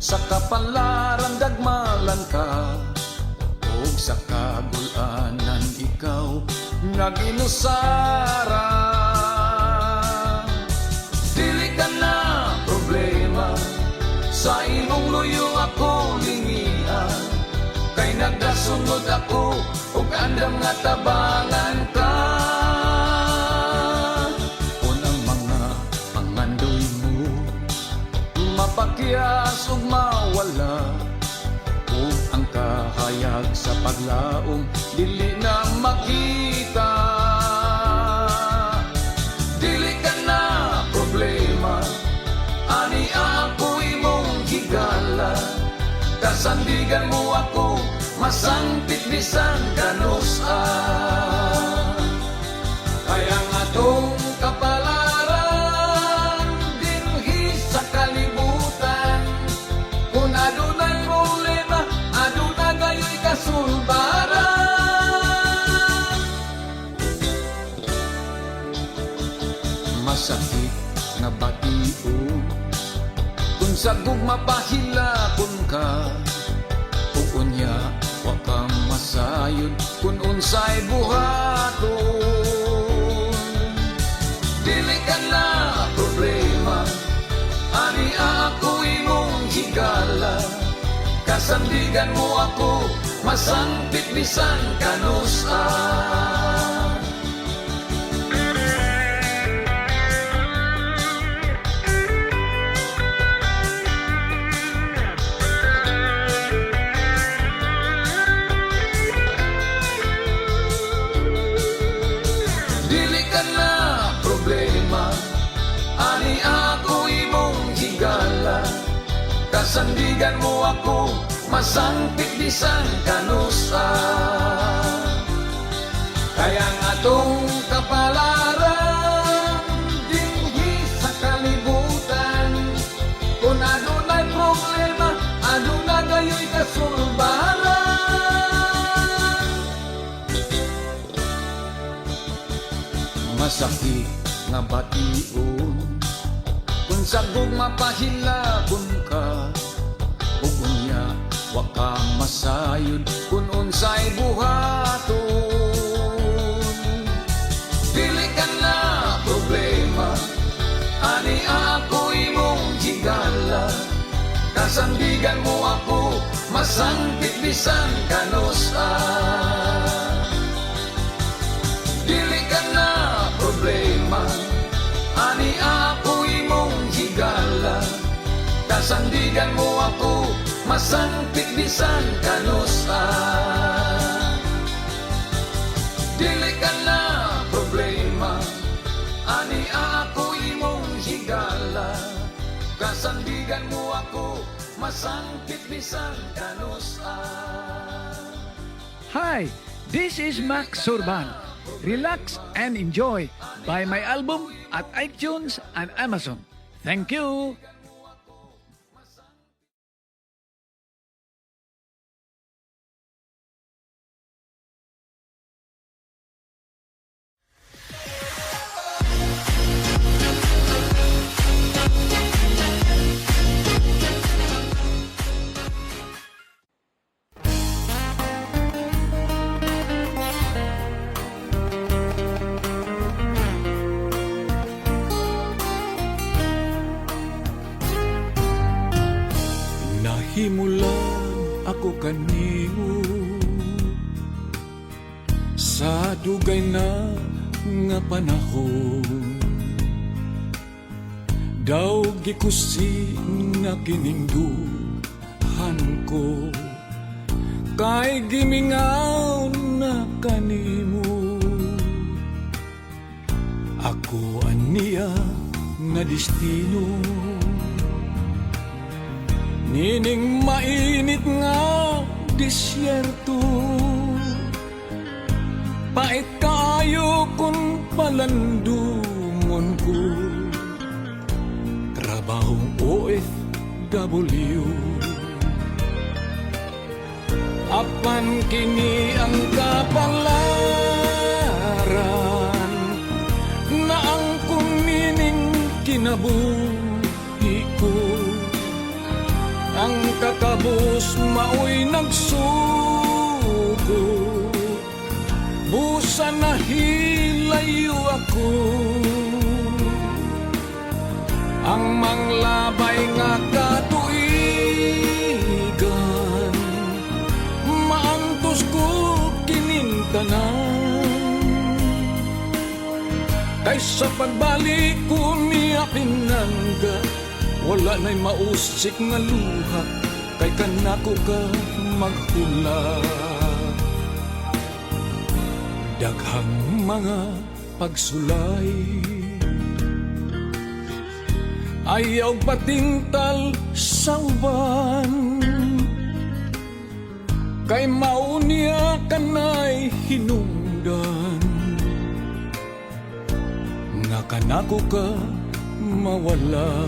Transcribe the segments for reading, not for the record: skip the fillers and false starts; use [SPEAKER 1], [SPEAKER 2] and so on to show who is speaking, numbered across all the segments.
[SPEAKER 1] Sa kapalaran dagmalan ka, ug sa kagulanan ikaw nga ginusara. Dili ka na problema, sa imong luyo ako lingian. Kay nagasunod ako ug andam nga tabangan ka. Unang mga pangandoy mo mapakyas ug mawala, ug ang kahayag sa paglaom dili na makita. Dili ka na problema, ani ako imong higala. Kasandigan mo ako, masangpit bisan kanusan. Kaya nga tong kapalaran dinhi sa kalibutan. Kung adunay problema, aduna gayo'y kasulbaran. Masakit nga bation kung sa gugma pahilakon ka, ug unya wa ka masayod kung unsay buhaton. Dili ka na problema, ani ako imong higala. Kasandigan mo ako, masangpit bisan kanusan. Ani ako imong higala. Kasandigan mo ako, masangpit bisan kanusan. Kaya nga tong kapalaran dinhi sa kalibutan. Kung adunay problema, aduna gayo'y kasulbaran. Masakit nga bation kung sa gugma pahilakon ka, ug unya wa ka masayod kung unsay buhaton. Dili ka na problema, ani ako imong higala. Kasandigan mo ako, masangpit bisan kanusan. Dili ka na problema, ani ako imong higala. Kasandigan mo ako, masangpit bisan kanusan. Dili ka na problema, ani ako imong higala. Kasandigan mo ako, masangpit bisan kanusan.
[SPEAKER 2] Hi, this is Max Surban. Relax and enjoy. Buy my album at iTunes and Amazon. Thank you.
[SPEAKER 1] Himulan ako kaniyo sa dugay na nga panahon. Daw gikusi nga kiningduhan ko, kay gimingaw na kanimo. Ako aniya nga destino, nining mainit nga disyerto. Pait kaayo kung palandumon ko, trabahong OFW. Apan kini ang kapalaran na ang kunining kinabuhi ko. ang kakabus maoy nagsugo. Busa na hilayo ako, ang manglabay nga katuigan, maantos ko kinintanan. Kay sa pagbalik ko niya pinangga, wala na'y mausik nga luha, kay kanako ka maghula. Daghang mga pagsulay, ayaw patingtal sa uban, kay maunya kanay hinungdan, nga kanako ka mawala.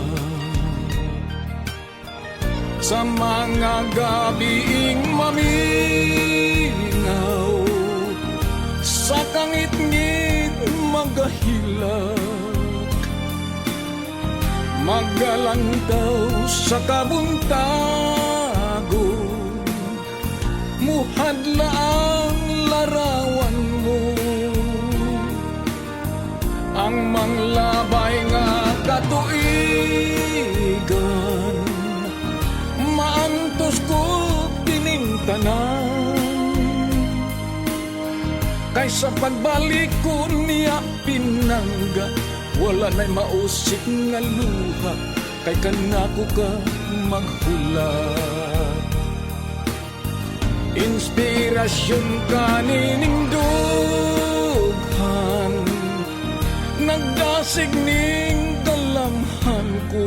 [SPEAKER 1] Sa mga gabiing maminaw, sa kangit-ngit magahilak, magalantaw sa kabuntago, muhadla ang larawan mo, ang manglabay nga katuigan, maantos ko tinintanan. Kay sa pagbalik ko niya pinangga, wala na'y mausik nga luha, kay kanako ka maghula. Inspirasyon ka nining dughan, nagdasig ning kalamhan ko,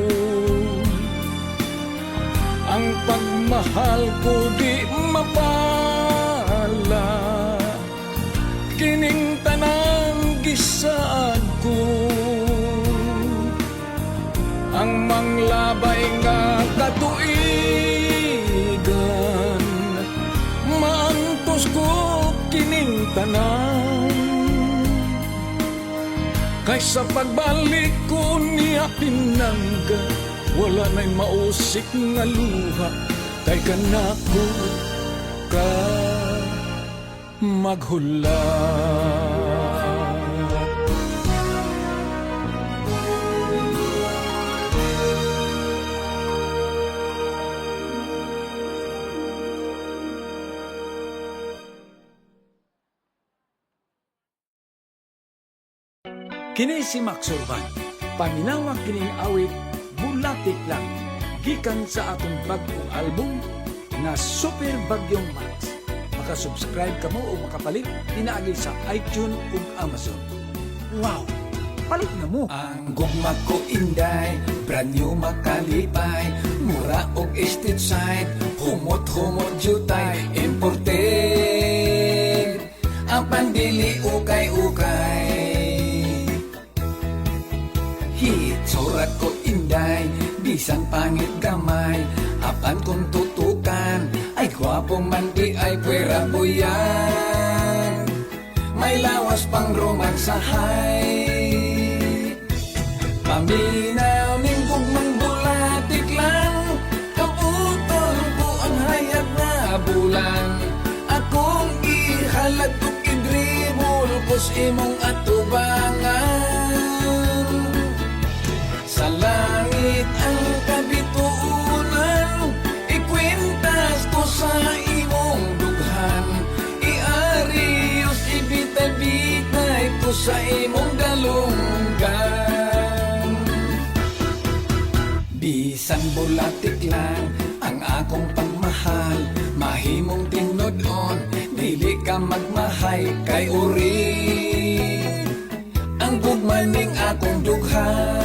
[SPEAKER 1] ang pagmahal ko di mapala, kining tanan gisaan ko, ang manglabay nga katuigan, maantos ko kining tanan. Kay sa pagbalik ko niya pinangga, wala na'y mausik nga luha, kay kanako ka maghula.
[SPEAKER 2] Kini si Max Urban. Paminawag kining awit Bulatik Lang, gikan sa atong bagong album na Super Bagyong Max. Makasubscribe ka mo o makapalit pinaagi sa iTunes ug Amazon. Wow! Palit na mo!
[SPEAKER 3] Ang gugma ko inday, brand new makalipay, mura og estate side, humot-humot jutay, imported, ang pandili ukay-ukay. Hit, surat ko inday, bisan pangit gamay, apan kung tutukan, ay gwapo man di ay pwera po yan. May lawas pang romansahay, paminaw ning gugmang bulatik lang, kaputol ko ang hayag na bulan. Akong ihalag kong idribol kos imong atubangan. Sa langit ang kabituunan, ikwintas ko sa imong dughan, iarios ibitay-bitay ko sa imong dalunggan. Bisan bulatik lang ang akong pagmahal, mahimong tinod-on, dili ka magmahay kay uri ang gugma ning akong dughan.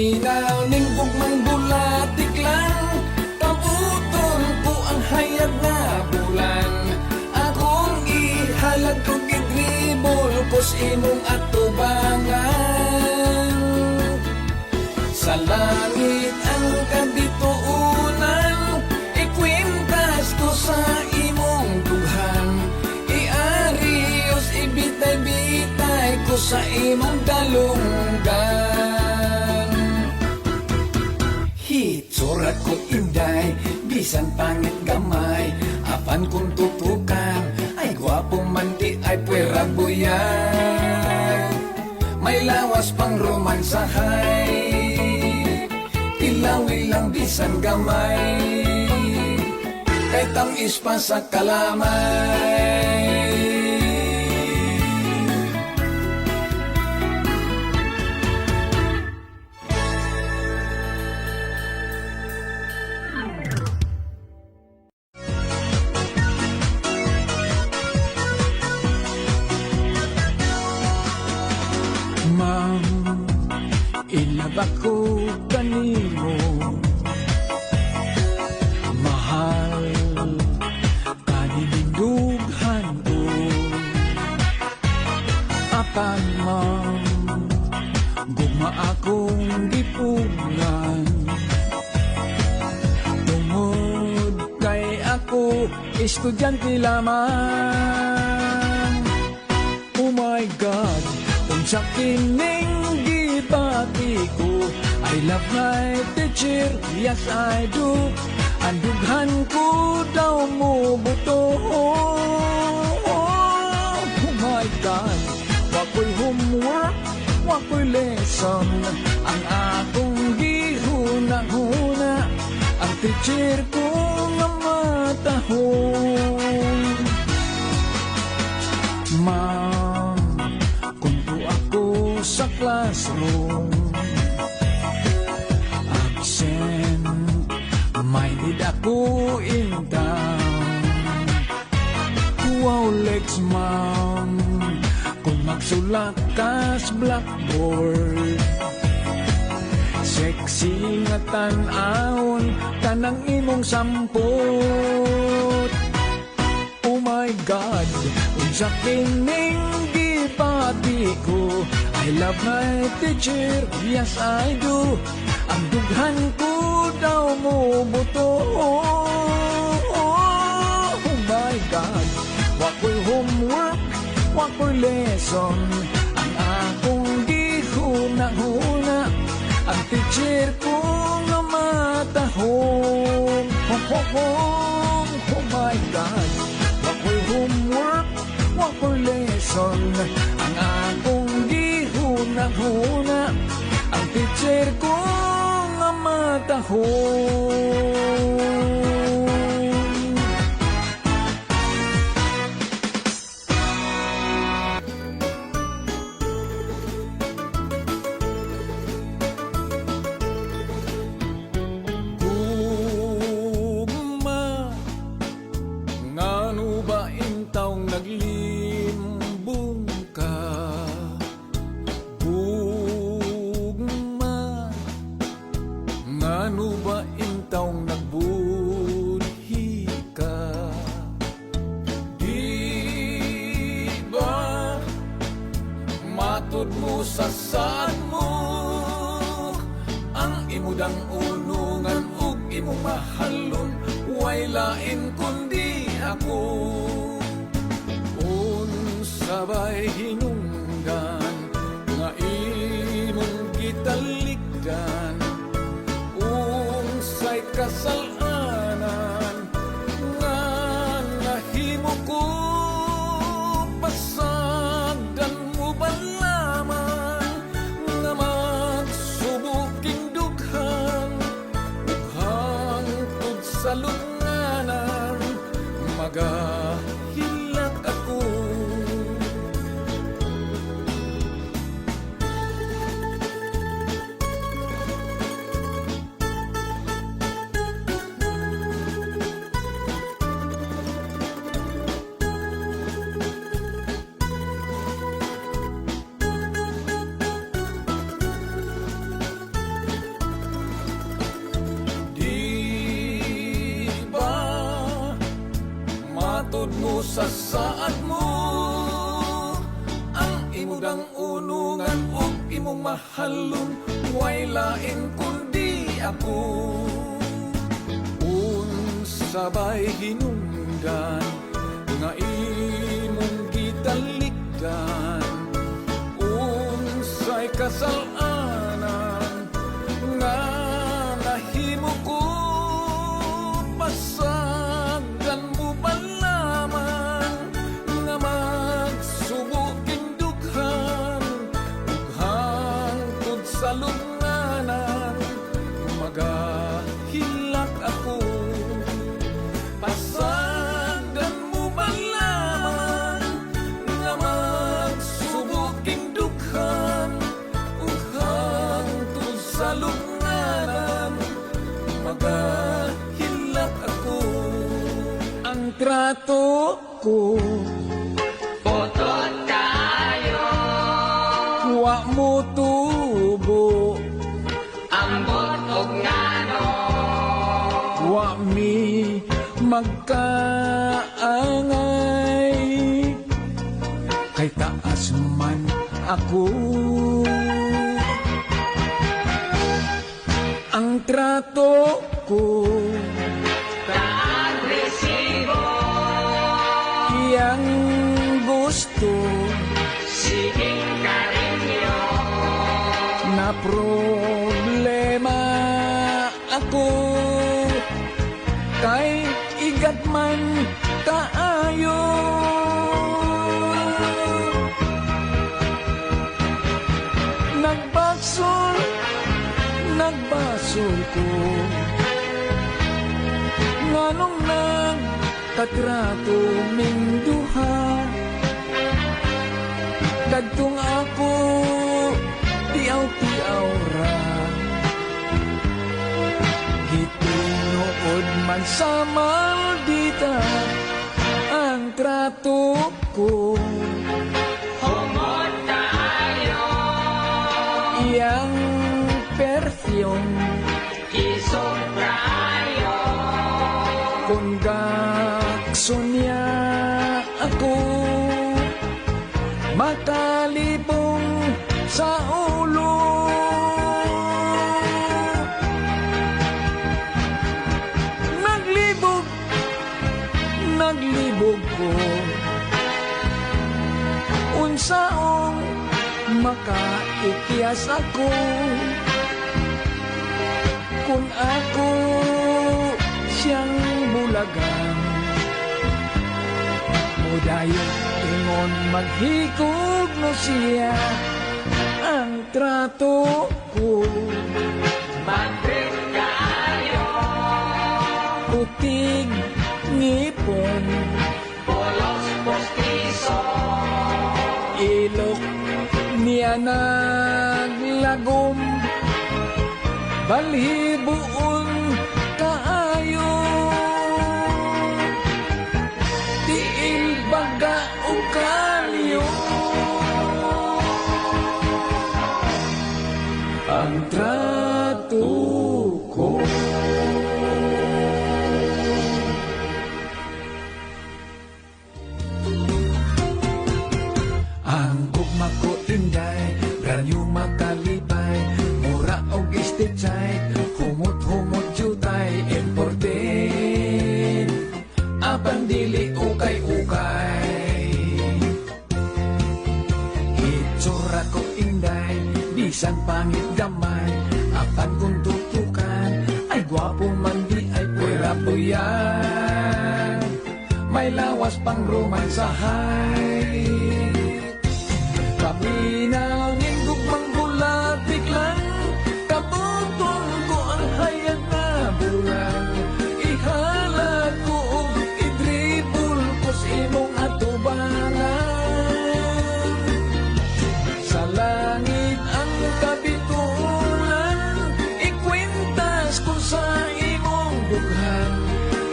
[SPEAKER 3] Paminaw ning gugmang bulatik lang, kabuton ko ang hayag na bulan. Akong ihalag kong gidribol kos imong atubangan. Sa langit ang kabituunan, ikwintas ko sa imong duhan. Iarios ibitay-bitay ko sa imong dalunggan. Hitsurat ko inday, bisan pangit gamay, apan kung tutukan, ay gwapong mandi ay pwera buyay. May lawas pang romansahay, tilawi lang bisan gamay, kay tamis pa sa kalamay.
[SPEAKER 2] Ma'am, ilaba ko kanimo, mahal kaninindughan ko. Apan ma'am, guma akong gipunan, tungod kay ako estudyante lamang. Oh my God, sa kining gibati ko, I love my teacher, yes I do. Andughan ko daw mo buto. Oh my God, wako'y homework, wako'y lesson, ang akong gihuna-huna, ang teacher ko nga matahong. Ma'am, sa classroom, absent minded ako in town. Wow, legs ma'am, kung magsulat ka sa blackboard, sexy nga tan-awon kanang imong sampot. Oh my God, unsa kining gibati ko, I love my teacher, yes I do. Ang dughan ko daw mo buto. Oh my God, wako'y homework, wako'y lesson, ang akong gihuna-huna, ang teacher ko nga matahong. Oh my God, wako'y homework, wako'y lesson, ang akong gihuna-huna, ang teacher ko nga matahong.
[SPEAKER 1] Guma, ngano ba intawng naglimbong ka? Gugma, ngano ba intawng nagbudhi ka? Di ba matud mo sa sad mo ang imudang unungan ug imong mahalon, way lain kundi ako. Unsabay hinungdan nga imong gitalikdan, unsay kasalanan nga nahimo ko, pasagdan mo ba lamang nga magsubuking dughan, hangtod sa lunganan magahilak ako. sa saad mo. Ang imudang unungan ug imong mahalon, way lain kundi ako. Unsabay hinungdan nga imong gitalikdan, unsay kasalanan nga nahimo ko. Pasagan mo ba lamang nga magsubok indughan ug hangtod sa lunganan magahilak ako. Pasagan mo ba lamang nga magsubok indughan ug hangtod sa lunganan magahilak ako. Ang trato ko
[SPEAKER 4] Putot kayo,
[SPEAKER 1] wa mo tubo,
[SPEAKER 4] ambot ug ngano,
[SPEAKER 1] wa mi magkaangay, kay taas man ako. Ang trato ko
[SPEAKER 4] agresibo,
[SPEAKER 1] iyang gusto
[SPEAKER 4] siging karinyo,
[SPEAKER 1] na problema ako, kay igat man kaayo. Nagbasol ko nganong nagkatrato ming duha, dagtong ako tiaw-tiaw ra, gitunood man sa maldita ang trato ko.
[SPEAKER 4] humot kayo,
[SPEAKER 1] Iyang perfume
[SPEAKER 4] isog kayo,
[SPEAKER 1] kung gaksunya ako, makalibong sa ulo. Naglibog ko, unsaong makaikyas ako, kung ako siyang bulagan. Mudayon ingon maghikog no siya ang trato ko.
[SPEAKER 4] bandit kayo,
[SPEAKER 1] Putig ngipon,
[SPEAKER 4] polos postiso,
[SPEAKER 1] ilok niya naglagom, balhibuon kaayo, tiil baga o kalyo. Ang trato ko. Ang gugma ko inday, ranyo makalipay, mura og istitsay, humot-humot jutay, imported, apan dili ukay-ukay. Itsura ko inday, bisan pangit gamay, apan kung tutukan, ay gwapo man di ay pwera yan. May lawas pang romansahay. Paminangin gugmang bulatik lang, kabutong ko ang hayag na bulan. Ihalat ko o idribul ko sa imong atubangan. Sa langit ang kabitulan, ikwintas ko sa imong dughan.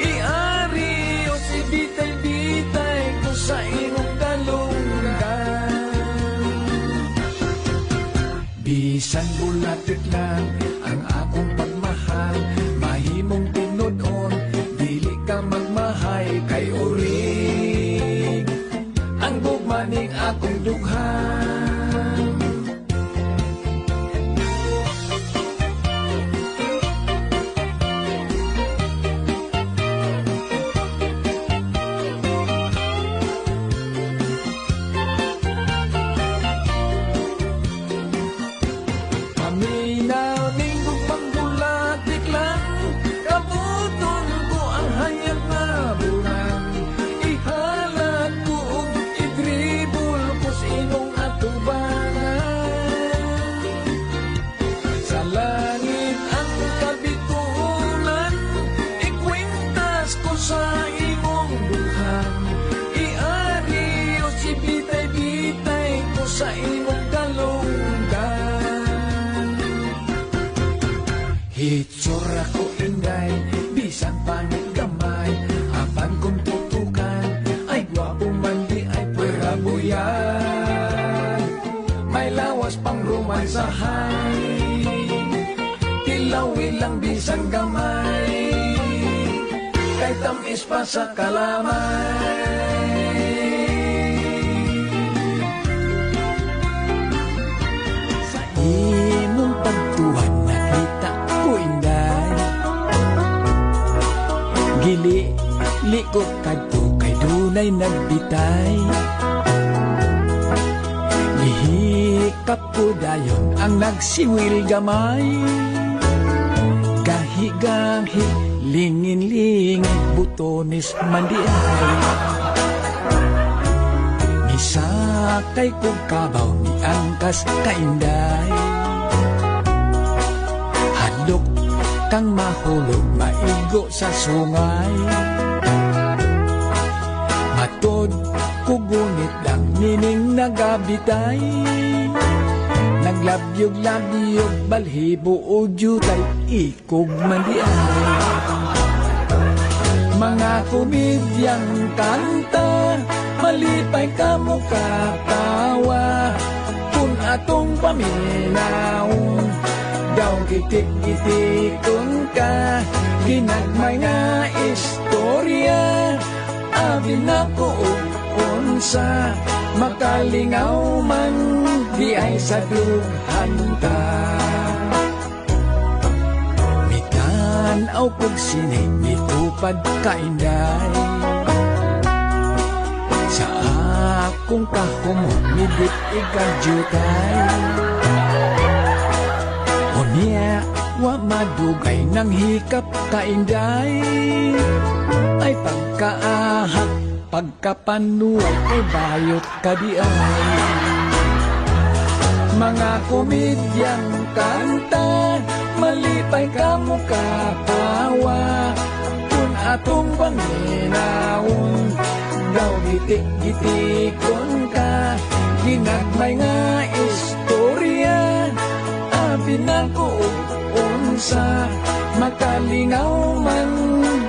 [SPEAKER 1] Iari o si bitay-bitay ko sa imong dalunggan. Bisan bulatit lang ang akong pagmahal, mahimong tinudon, dili ka magmahay kay uri.
[SPEAKER 2] dughan. Paminaw minggo panggulatik lang, kabuton ko ang hayag na bulan. Ihalat ko ug idribol ko sa inong atubangan. Sa langit ang kabitunan, ikwintas ko sa imong duhan. Iari o si bitay-bitay ko sa imong galunggan. Hitsura ko inday, bisan pangit gamay, apan kung tutukan, ay gwapo man di ay pwera buyan. May lawas pang romansahay, tilawi lang bisan gamay, kay tamis pa sa kalamay. Sa imong pagtuhan nakita ko inday, gili likot kadto kay dunay nagbitay. Gihikap ko dayon ang nagsiwil gamay, gahi-gahi lingin-lingin butonis mandiay. Misakay kong kabaw ni angkas kainday, hadlok kang mahulog maigo sa sungay. Matod kugunit lang nining nagabitay, naglabyog-labyog balhibo o jutay ikog mandiay. Mga komedyang kanta, malipay ka mo katawa, kung atong paminaw daw gitik-gitikon ka, ginagmay nga istorya, abin ako og unsa, makalingaw man di ay sa dughan ta. Mitanaw kog sining mitupad kainday, sa akong kahumot midit ikadyutay. Unya, wa madugay ng hikap kainday, ay pagkaahak, pagkapanuay, ay bayot kadiay. Mga komedyang kanta, malipay ka mo katawa, kung atong panginawon, daw gitik-gitikon ka, ginagmay nga istorya, abin ako og unsa, makalingaw man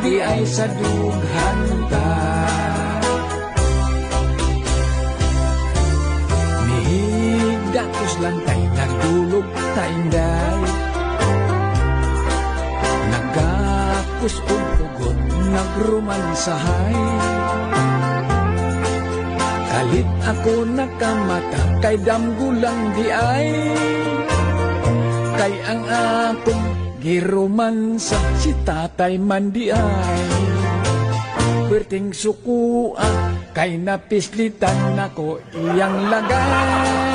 [SPEAKER 2] di ay sa dughan ta. Mihigdatos lang tay nagdulog tainday, nagakus og hugot nagrumansahay. Kalit ako nakamata kay damgulang di ay, kay ang akong giromansa si tatay man di ay. Perting sukua kay napislitan nako iyang lagay.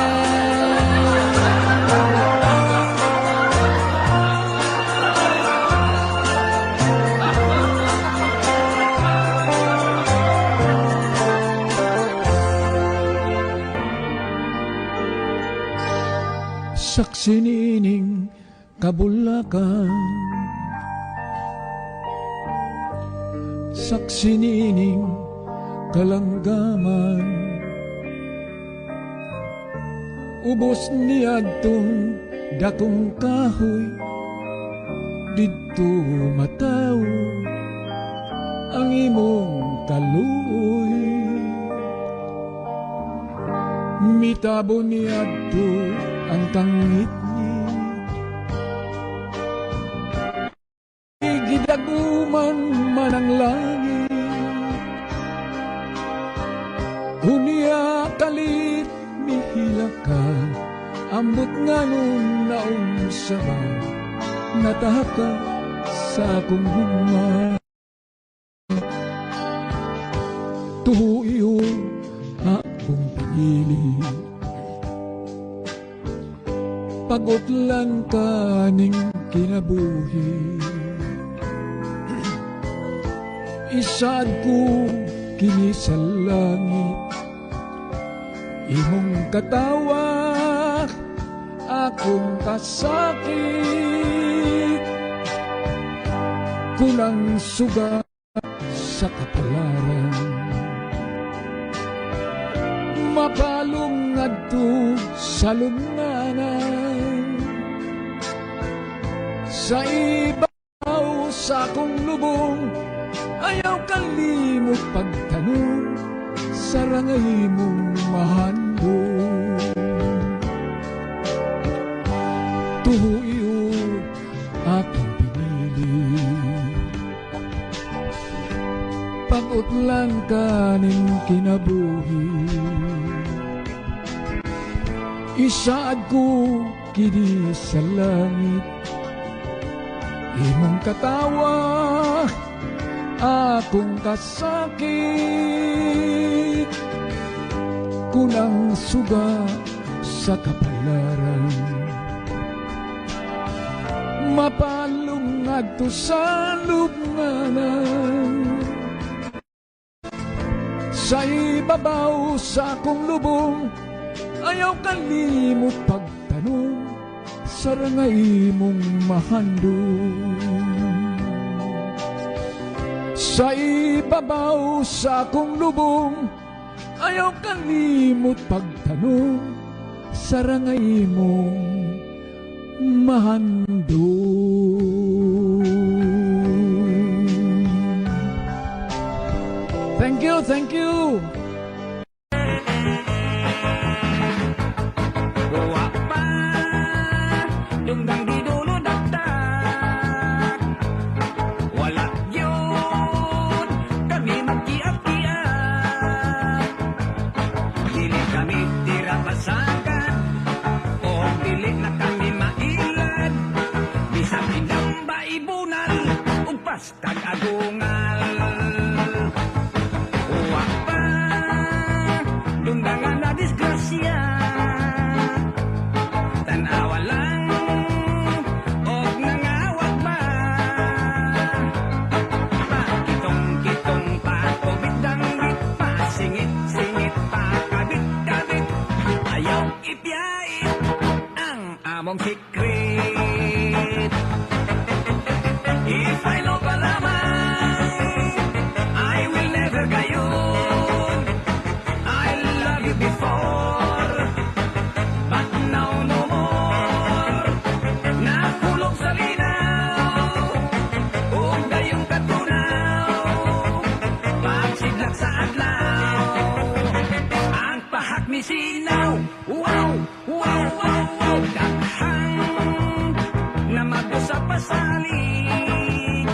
[SPEAKER 2] Saksi nining kabulakan, saksi nining kalanggaman, ubos niadtong dakong kahoy, didto mataw ang imong kaluoy. Mitabo niadto ang tangit ni, gidaguman man ang langit, unya kalit
[SPEAKER 1] Ambot nga nung naunsa ba, natahaka sa akong bunga. Tuho iyo akong pinili, pagutlan ka ning kinabuhi. Isad ko kini sa langit, imong katawa akong kasakit. Kulang suga sa kapalaran, mapalong adto sa lunganan. Sa ibaw sa akong lubong, ayaw kalimot pagtanong sa rangay mong mahandong. Tuho iyo akong pinili, pag-utlan ka ning kinabuhi. Isaad ko kini sa langit, imong katawa akong kasakit. Kulang suga sa kapalaran, mapalong adto sa lubnganan. Sa ibabaw sa akong lubong, ayaw kalimot pagtanong sa rangay mong mahandong. Sa ibabaw sa akong lubong, ayaw kalimot pagtanong sa rangay mong mahandong. Thank you, thank you.
[SPEAKER 4] Buwa pa, dungdang di dulo dagdag. Wala yun, kami magkiat-kiat. Dili kami tira pasagan, o dili na kami mailan. Bisang inamba ibunal, ugpas kag agungal. Buwa pa, dundangan na disgrasya. Tanawa lang, og nangawag ba? Pakitong-kitong pa, kubit-danggit pa, singit-singit pa, kabit-kabit. Ayaw ipiyait ang among secret. If I know palamay, I will never gayon. I love you before, but now no more. Nakulong sa linaw, ug dayong katunaw. Pagsidlak sa adlaw, ang pahak ni sinaw. Wow, wow, wow, wow. Daghang na mag-usap pa salig.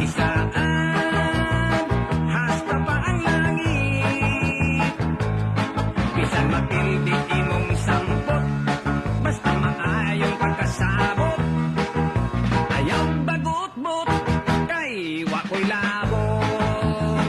[SPEAKER 4] Isaan, hasta pa ang langit. Bisan mapildi imong sampot, basta maayong pagkasabot. Ayaw bagot-bot, kay wako'y labot.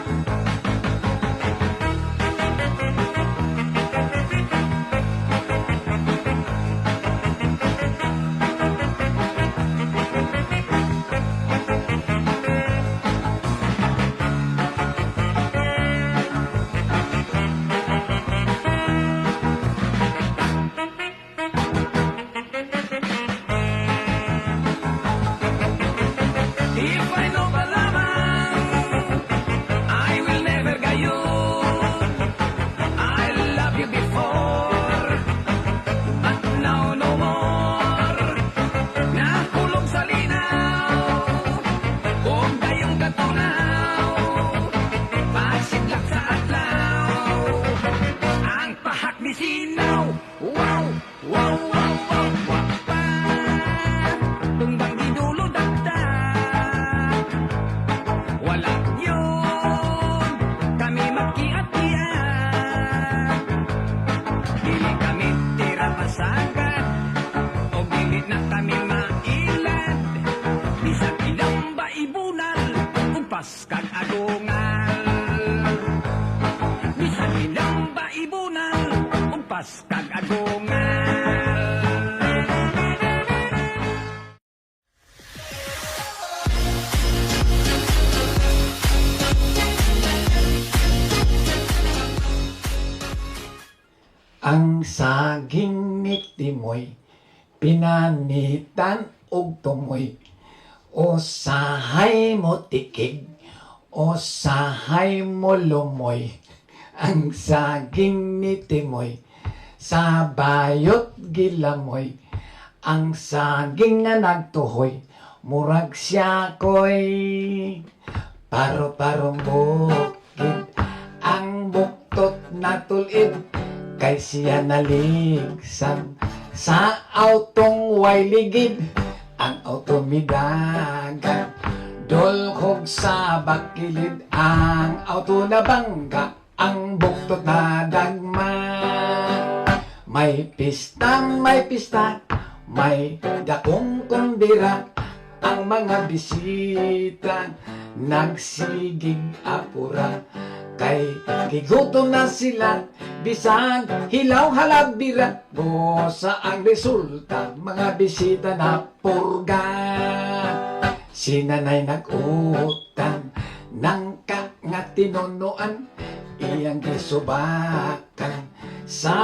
[SPEAKER 4] upas kag agungal. Bisan ilang baibunan, upas kag agungal.
[SPEAKER 3] Ang saging ni Timoy, pinanitan og tumoy. O sahay mo tikig, o sahay mo lumoy. Ang saging ni Timoy, sa bayot gilamoy. Ang saging nga nagtuhoy, murag siya ko'y paro-parong bukid. Ang buktot na tulid, kay siya naligsan sa autong way ligid. Ang auto midagan, dolhog sa bakilid. Ang auto na bangga, ang buktot na dagma. May pista, may dakong kumbira. Ang mga bisita, nagsigig apura. Kay gigutom na sila, bisag hilaw halabira. Bosa ang resulta, mga bisita na purga. Si nanay nag-utang ng nga tinunuan, iyang gisubakan sa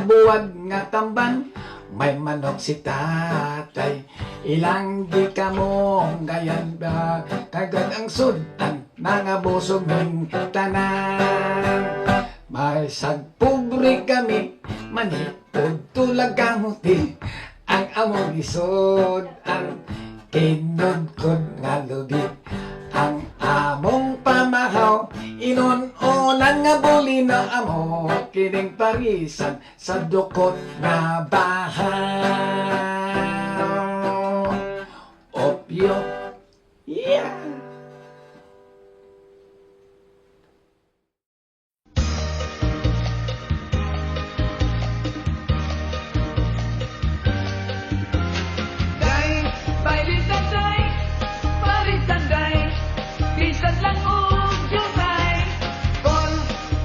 [SPEAKER 3] buwag nga tamban. May manok si tatay, ilang di ka mong gayan ba? Kagad ang sudan, nangabusog ng tanan. May sagpubri kami, manipod tulag kamuti. Ang among isod, ang kinudkod nga lubi. Ang among pamahaw, inon-onan nga buli na amo. Kining parisan sa dukot na bahaw. Opyo, yeah!
[SPEAKER 4] Day, bailit na day, parisan day, bisan lang ugyutay. Kon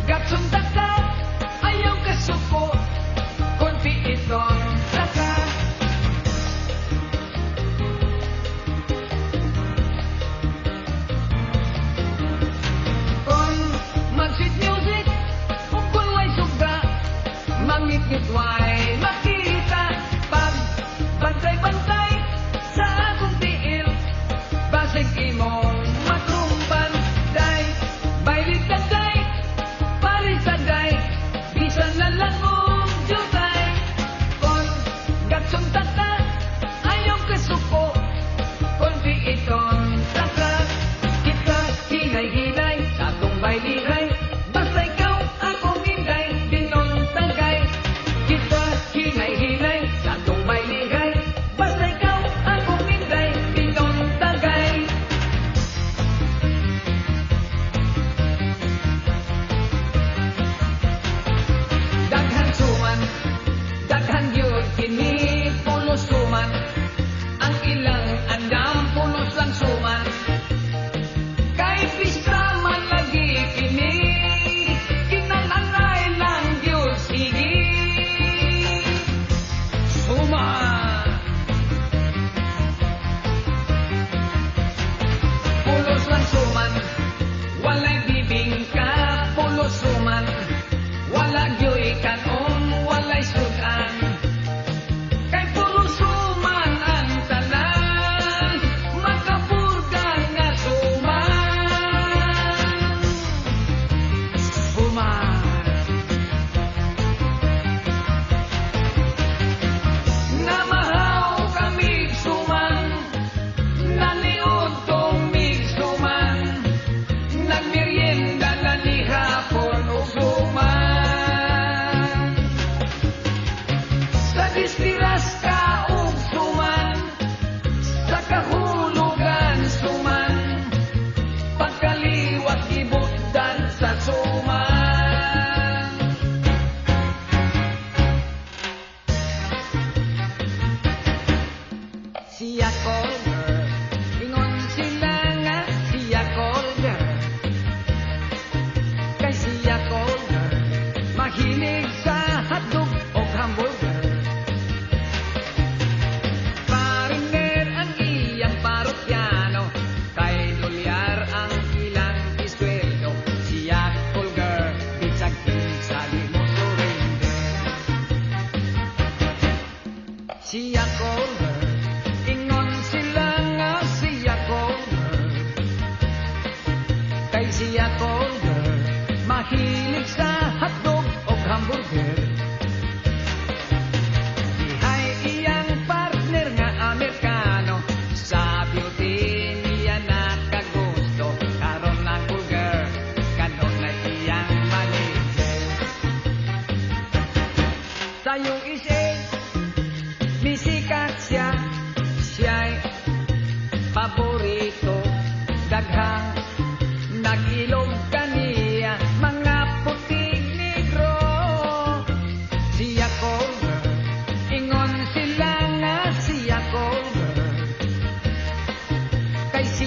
[SPEAKER 4] gatsum taka, ayaw kasuko, kon piiton taka. Kon mag-sweet music, kung way suga, mangit-ngit way makita. Pag bantay-bantay sa akong tiil, basig imong matrumban. Day, bailit ka day, parisan day, bisan lalang ugyutay. Kon gatsum taka, ayaw kasuko, kon piiton taka. Kita hinay-hinay sa atong bailihay, basta ikaw akong hinday, dinon tagay. Kita hinay-hinay sa atong bailihay, basta ikaw akong hinday, dinon tagay. Daghan suman, daghan yun kini pulos suman. Ang ilang andam pulos lang suman.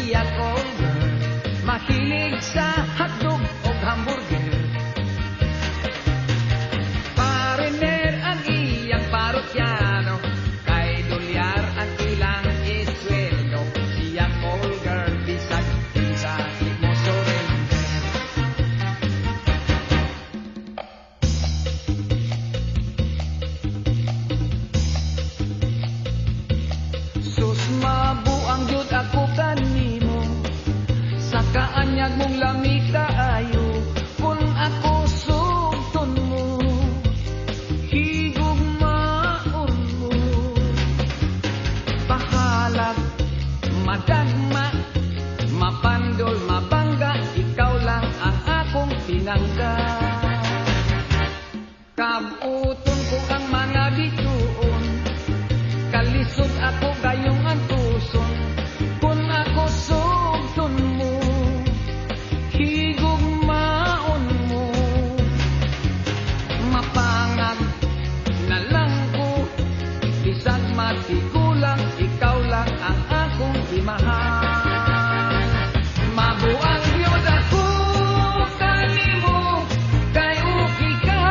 [SPEAKER 5] siya Colbert, mahilig sa hotdog o hamburger. Pariner ang iyang parokyano, kay dolyar ang ilang isweldo. Siya Colbert, bisag sa mo surrender. Sus mabuang jud ako kanimo, sa kaanyag mong lamig kaayo. Kung ako sugton mo, higugmaon mo. Pahalag, madagma, mapandol, mabangga, ikaw lang ang akong pinangga. Kabuton ko ang mga bituon, kalisod ako gayong ang tuson. Kung ako sugton mo, higugmaon mo. Mapangag na lang ko, bisag matigulang, ikaw lang ang akong imahal. Mabuang yun ako kanimo, kay uki ka,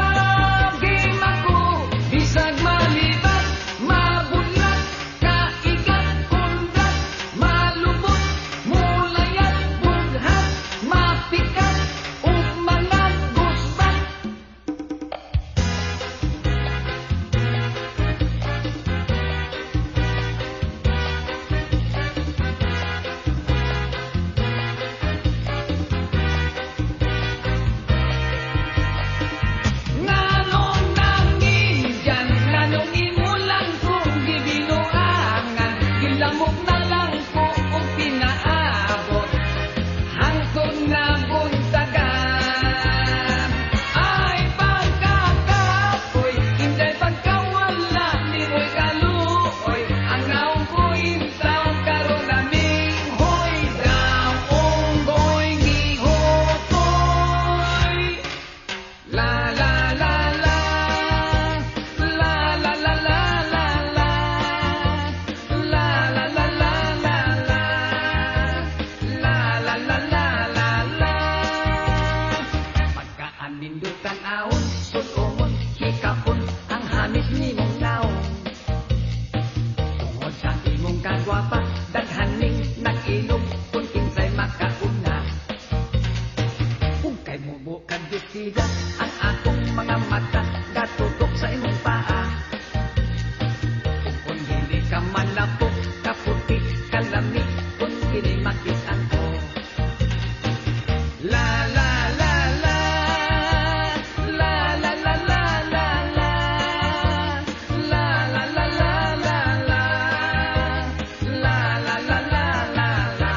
[SPEAKER 5] game ako, bisag malibat, mabulat, kaigat, kundat, malubot, mulayat, bughat, mapikat, ug mga gusbat. Nanong nangin dyan, nanongin mo lang kung gibinuangan. Gilamok na lang ko kung pinaabot, hangtod na buntagan. Ay pagkakapoy, hindi pagkawala, di mo'y kaluoy. Ang naong ko intaw, karon naming hoy daw, unggoy gihotoy. La la la la, la la la la la la, la la la la la la, la la la la la la. Pagkaanindutan ahon, sulumon, hikapon, ang hamis nimong naon. Tungod sa imong kagwapa, daghaning nag-inom, kung kinsay makauna. Kung kay mubo kag bestida, ang akong mga mata gatutok sa imong paa. Kung hindi ka malapok, kaputi, kalami, kung hindi makitaan ko. La la la la, la la la la la la, la la la la la la, la la la la la la.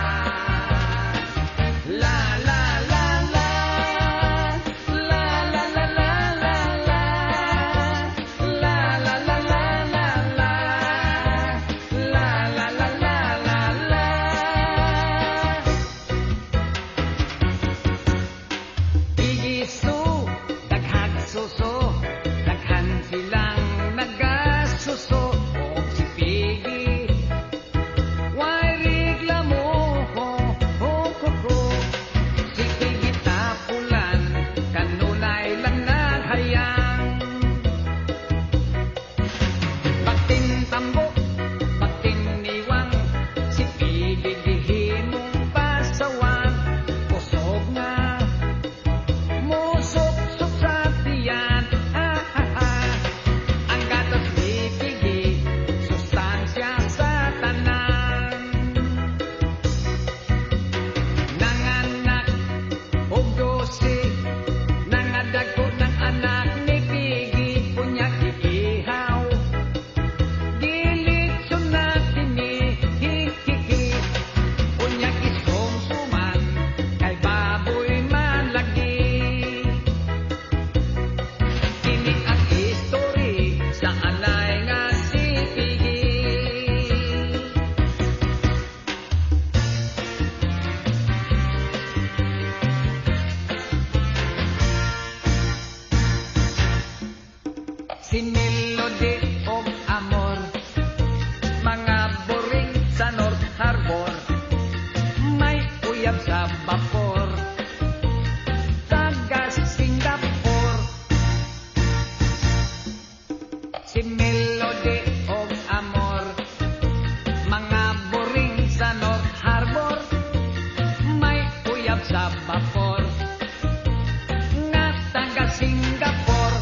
[SPEAKER 5] La la la la, la la la la la la, la la la la la la, la la la la la la. Igisu, daghang suso, daghan silang nagasuso. Og si Piggy, way reklamo, ho, ho, ho, ho. Si Piggy tapulan, kanunay lang naghayang. Pagtintambo, pagtiniwang, si Piggy gihimong pasawan. Kusog nga, musok-sok sa tiyan. Ang gatos ni Piggy, sustansya sa tanan. Nanganak og 12, nangadagko ng anak ni Piggy, unya giihaw. Gilitso na kini, hihihi, sa vapor, taga Singapore. Si Melody og Amor, mga boring sa North Harbor, may uyab sa vapor, nga taga Singapore.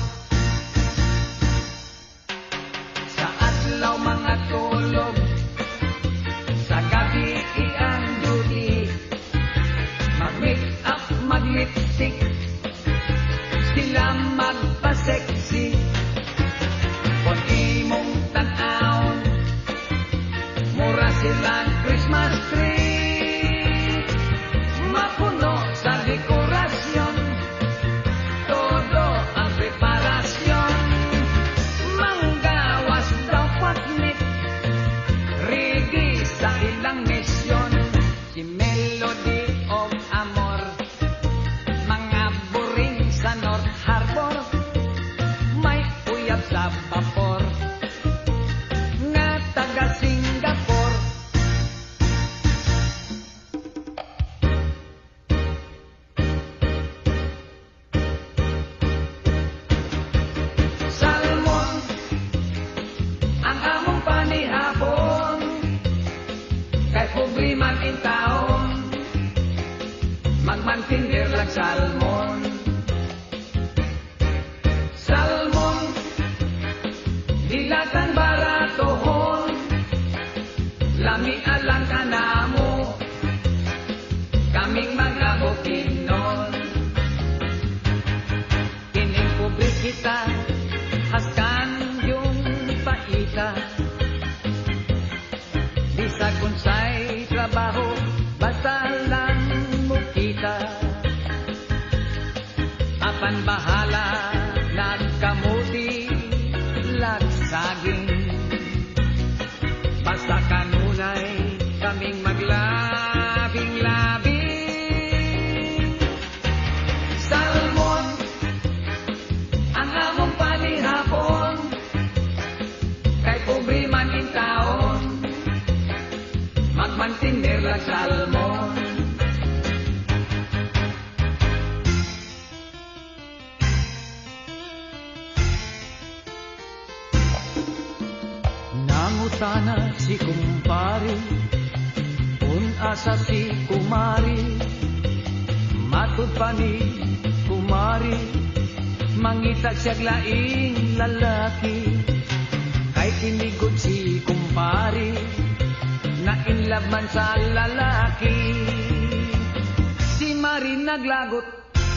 [SPEAKER 5] Sa adlaw mga tulog, sa gabi ang duty, mag-make up, mag-lipstick, sila magpa-sexy. Kung imong tan-aon, mura silang Christmas tree, mapuno sa dekorasyon, todo ang preparasyon, manggawas daw paknit, ready sa ilang misyon. Si Melody og Amor, mga boring sa North Harbor, may uyab sa vapor, nga taga Singapore. Salmon ang among panihapon, kay pobre man in taon, magmantinder lang salmon. Salmon, dilatan baratohon, lami alang kanamo, kaming mga bukinon. Kining pobre kita, haskan yung paita, di sa kunsay trabaho, basta lang mo kita. Apan bahala, nagkamuti, lagsaging, basta kanunay, kaming maglabing-labing. Salmon, ang among panihapon, kay pobre man in taon, magmantinder lang salmon. Nangutana si kumpari, kung asa si kumari, matud pa ni kumari, mangitag siyag laing lalaki. Kay tinigod si kumpari, na inlove man sa lalaki. Si Mari naglagot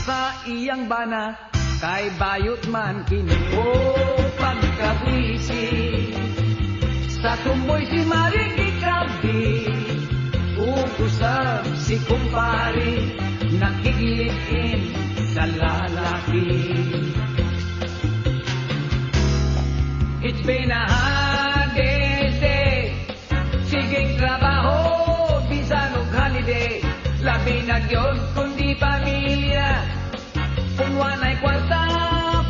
[SPEAKER 5] sa iyang bana, kay bayot man kini o pagkabisi. Sa tumboy si Mari ikabi, ukusap si kumpari, nakiglitin sa lalaki. It's been a hard day's day, siging trabaho, bisan og holiday, labi na gyud kundi pamilya. Kung wanay kwarta,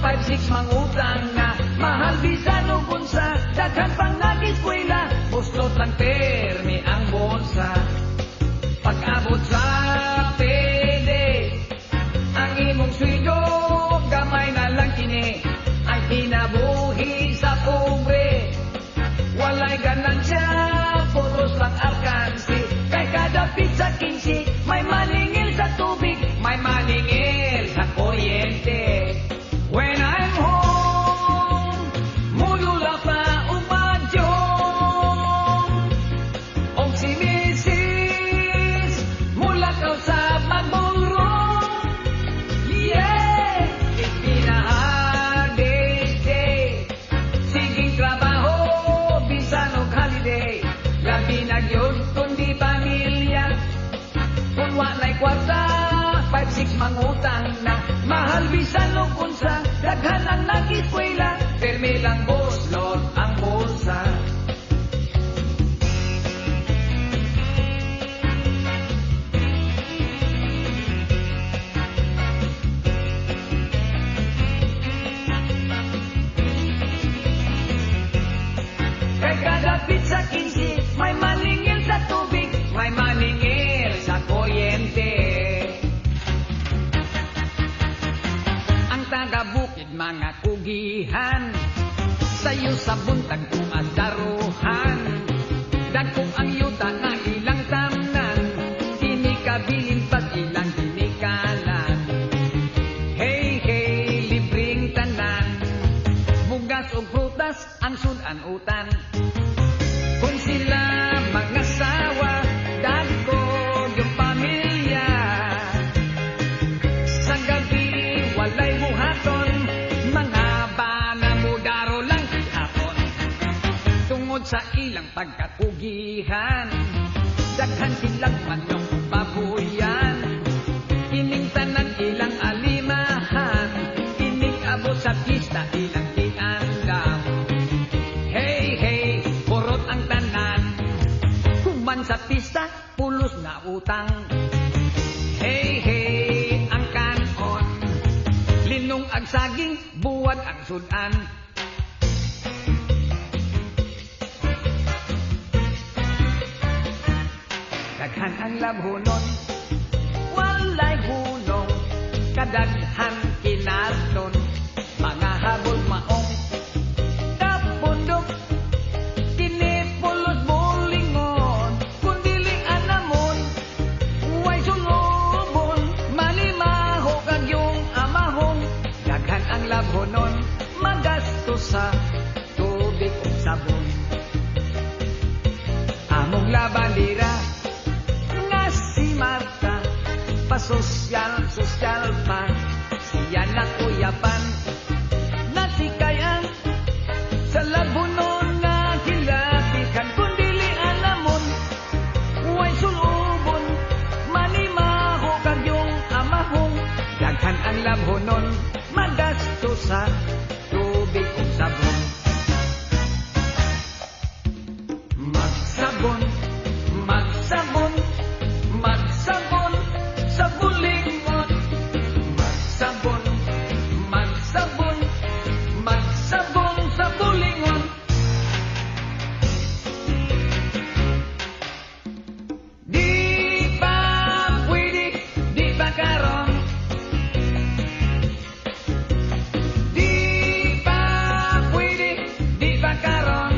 [SPEAKER 5] 5-6 mangutang na, mahal bisan og unsa, daghan pang nag-eskwela, bustot ang termi ang bonsa. Pag-abot sa pede, ang imong sweldo, gamay na lang kini, ang kinabuhi sa pobre. Walay ganansya, puros lang alkansi, kay kada pizza 15, may maningil sa tubig, may maningil sa kuryente. When I'm home, mulula pa umadyong, og si Mrs. mulakaw sa magmurong. Yeah, it's been a hard day's day, siging trabaho, bisan og holiday, labi na gyud kundi pamilya. pugihan. Sayo sa buntag kong adaruhan. Dagkong ang yuta na ilang tamnan. Kini kabilin pag ilang kinikalan. Hey, hey, libreng tanan. Bugas o prutas ang sudan-utan. Kung sila mga sawa, dagko yung pamilya. Sa gabi, walay buhaton. Mga bana mudaro lang ihapon. Tungod sa ilang pagkakugihan, daghan silang manong babuyan. Ining tanan ilang alimahan, ining abot sa pista ilang kinandam. Hey, hey, kurot ang tanan. Kuman sa pista, pulos na utang. Hey, hey, ang kanon. Linong ang saging, buwan ang sudan. Daghan ang labhonon, walay hulong. Kadaghan kinarton, mga habol maong. Kapundok, kinipulos bulingon. Kundili anamon, way sulubon. Malimaho kag yung amahong. Daghan ang labhonon, magasto sa tubig o sabon. Among labandira nga si Marta, pasosyal pa. Siya na kuyapan, nasikayan sa labunon na kilapikan. Kundili alamon, way sulubon. Manimaho kag yung amahong. Daghan ang labhonon, magasto sa tubig o sabon. Magsabon, magsabon, magsabon sa bulingon. Magsabon, magsabon, magsabon sa bulingon. Di ba pwede, di ba karon? Di ba pwede, di ba karon?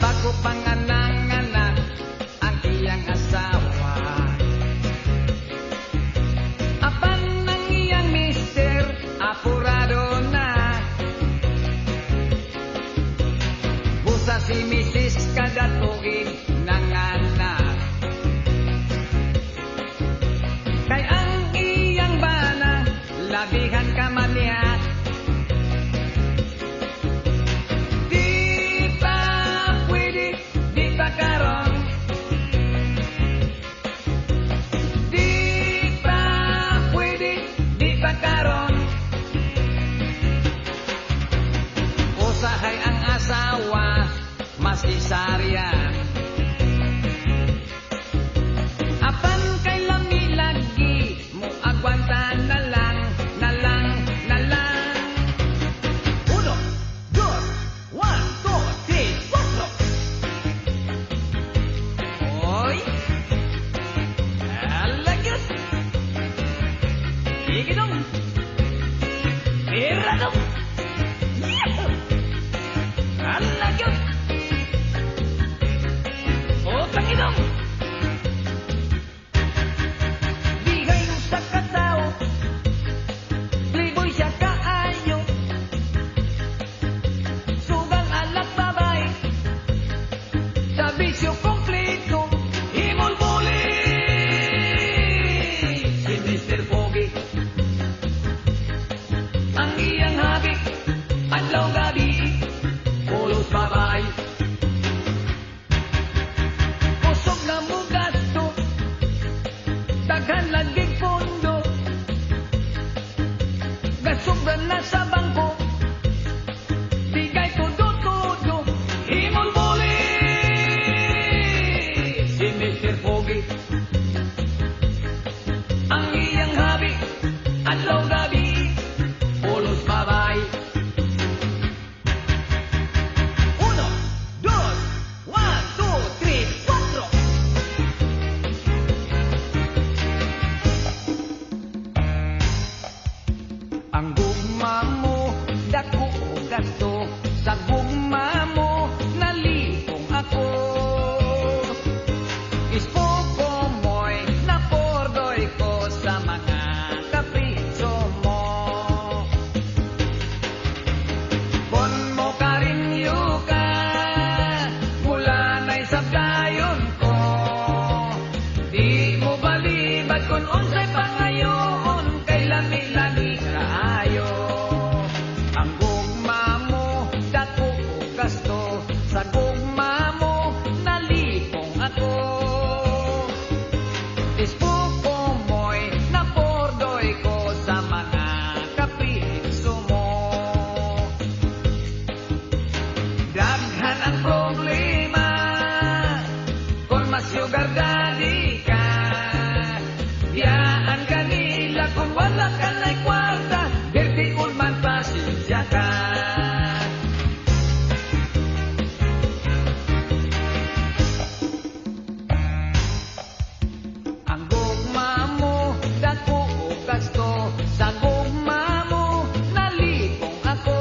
[SPEAKER 5] Bago panganak ang iyang asawa, apan ng iyang mister, apurado na. Busa si Mrs. kada tuig nanganak. Kay ang iyang bana, labihan ka maniya. Di ba pwede, di ba karon? Di ba pwede, di ba karon? Usahay ang asawa, masisaryan. Apan kay lami-lagi, mo agwanta na lang, na lang, na lang. 1, 2, 1, 2, 3, 4. Oy! Alagyan! Sige dong! Pira dong! Yahoo! Alagyan! Utang idong! Bigay mo sa katao, playboy siya kaayo. Sugang alak babay, sa bisyo kompleto, himol-muli. Si Mr. Pogi, ang iyang habik, adlaw gabi, pulos babay. Kusog na mo gasto, daghan laging pondo. Gasugdan na sa bangko, bigay todo-todo, himol-muli. Si Mr. Pogi, ang iyang habik, adlaw gabi, pulos babay. 1, 2, 1, 2, 3, 4. sabdayon ko. Di mo balibad kung unsay pangayon, kay lami-lami kaayo. Ang gugma mo, dako o gasto, sa gugma mo, nalipong ako. Ispuko mo'y napordoy ko sa mga kapiso mo. Daghan ang problema kung mas sugar daddy ka. Biyaan kanila kung wala ka na'y kwarta, dirty ulman pasensya ka. Ang gugma mo, dako o gasto, sa gugma mo, nalipong ako.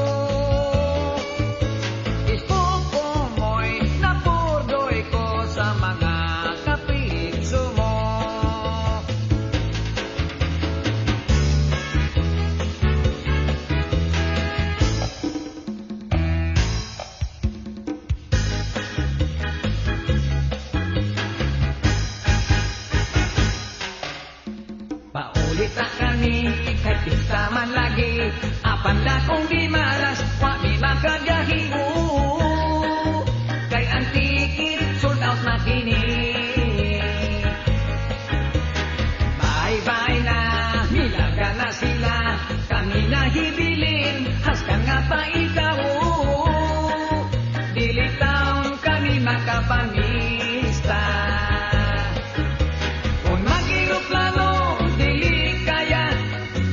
[SPEAKER 5] Ispuko mo'y napurdoy ko sa mga kapitso mo. Paulit na kami, kay pista man lagi, apan na kung di malas, wa mi makagahi. Kay ang ticket, sold out na kini. Bye-bye na, milaga na sila, kami na hibilin, haskan nga pa ikaw. Dili taon kami makapamista. Kung mag-iroplano, dili kaya,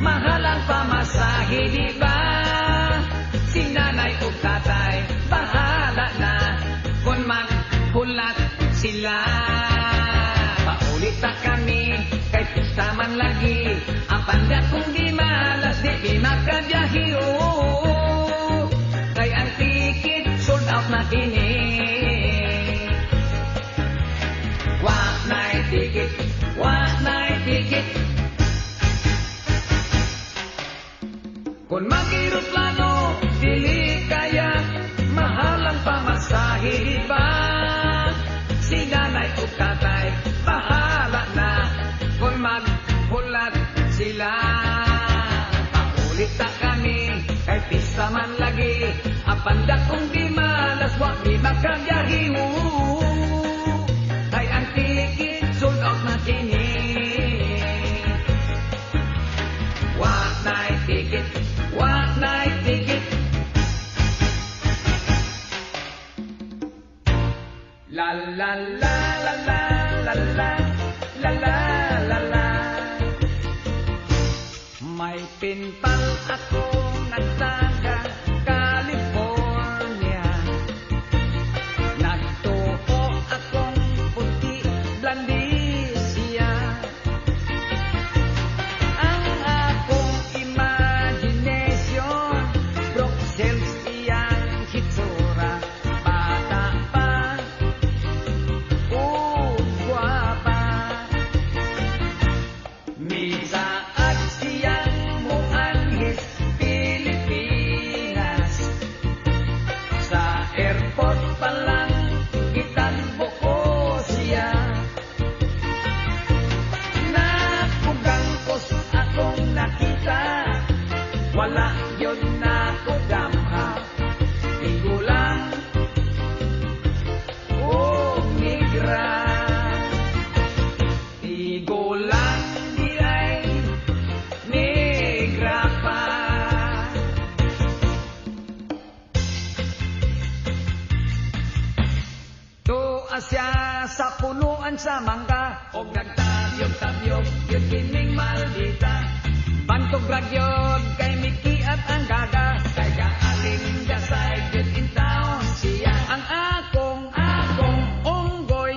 [SPEAKER 5] mahal ang pamasahe, di ba? Si nanay o tatay, bahala na, kung maghulat sila. Paulit na kami, kay pista man lagi, ang panda kung di malas, di makabiyahe. Kay ang ticket, sold out na kini. Wak na'y ticket, wak na'y ticket. Kung mag-iroplano, dili kaya, mahal ang pamasahe, di ba? Si nanay o tatay, bahala na, kung maghulat sila. Paulit na kami, kay pista man lagi, ang panda kung di malas, wak di makabiyahe. Kay ang ticket, sold out na kini. Wak na'y ticket, wak na'y ticket. La la la la la la la la la la la. May pinpal ako nagtaga California. Nagtuo akong puti blandisia. Ang akong imagination, Bruxelles iyang hitsura. Bata pa, gwapa. Misaad siyang muanhis Pilipinas. Sa airport pa lang gitanbo ko siya. Nakugang kos akong nakita, wala yun na ko damha. Tigulang o migra. Tigulang di ay negra pa. Tuwa siya sa punuan sa mangga, og nagtabyog-tabyog yun kining maldita. Bantog ragyod kay mikiat ang gaga, kay kaalim dasay yun in town siya. Ang akong unggoy,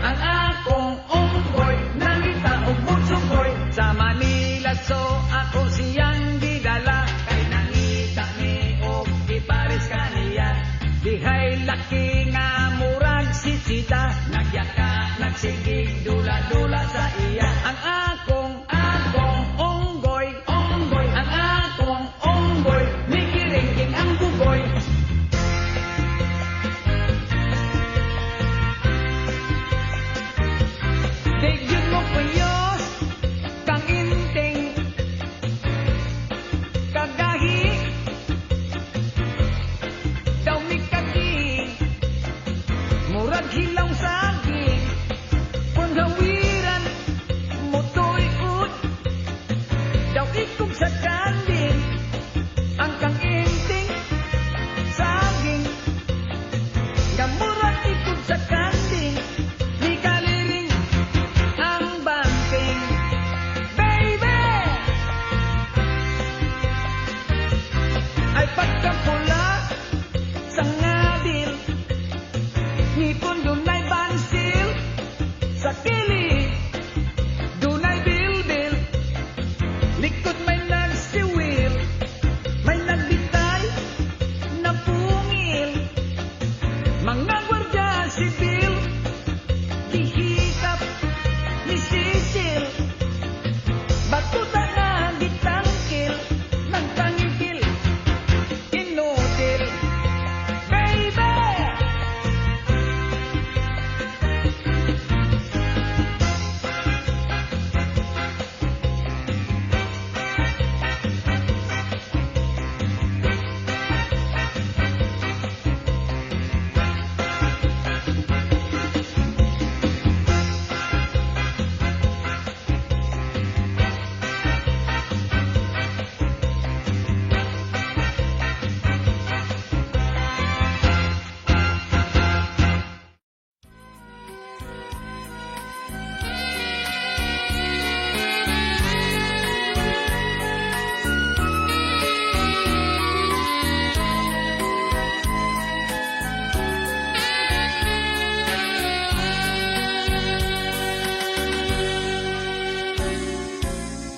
[SPEAKER 5] ang akong unggoy, nangita og butsugoy. Sa Manila so ako siyang gidala, kay nangita ni og ipares kaniya. Dihay laki nga murag si Sita, nagyaka, nagsigig, dula-dula sa iya. Ang akong unggoy, ang akong unggoy, mikiringking ang bugoy.
[SPEAKER 4] ilaw saging kung gawiran mo to'y ud daw ikog sa kanding ang kang inting saging gamurat ikog sa kanding ni kaliring ang bangking baby ay pagkapula sa ngadil ngipon dunay bansil sa kili dunay bilbil likod may nagsiwil may nagbitay na pungil mga gwardya sibil gihikap ni sisil batuta na gitangkil ng tangkil inutil baby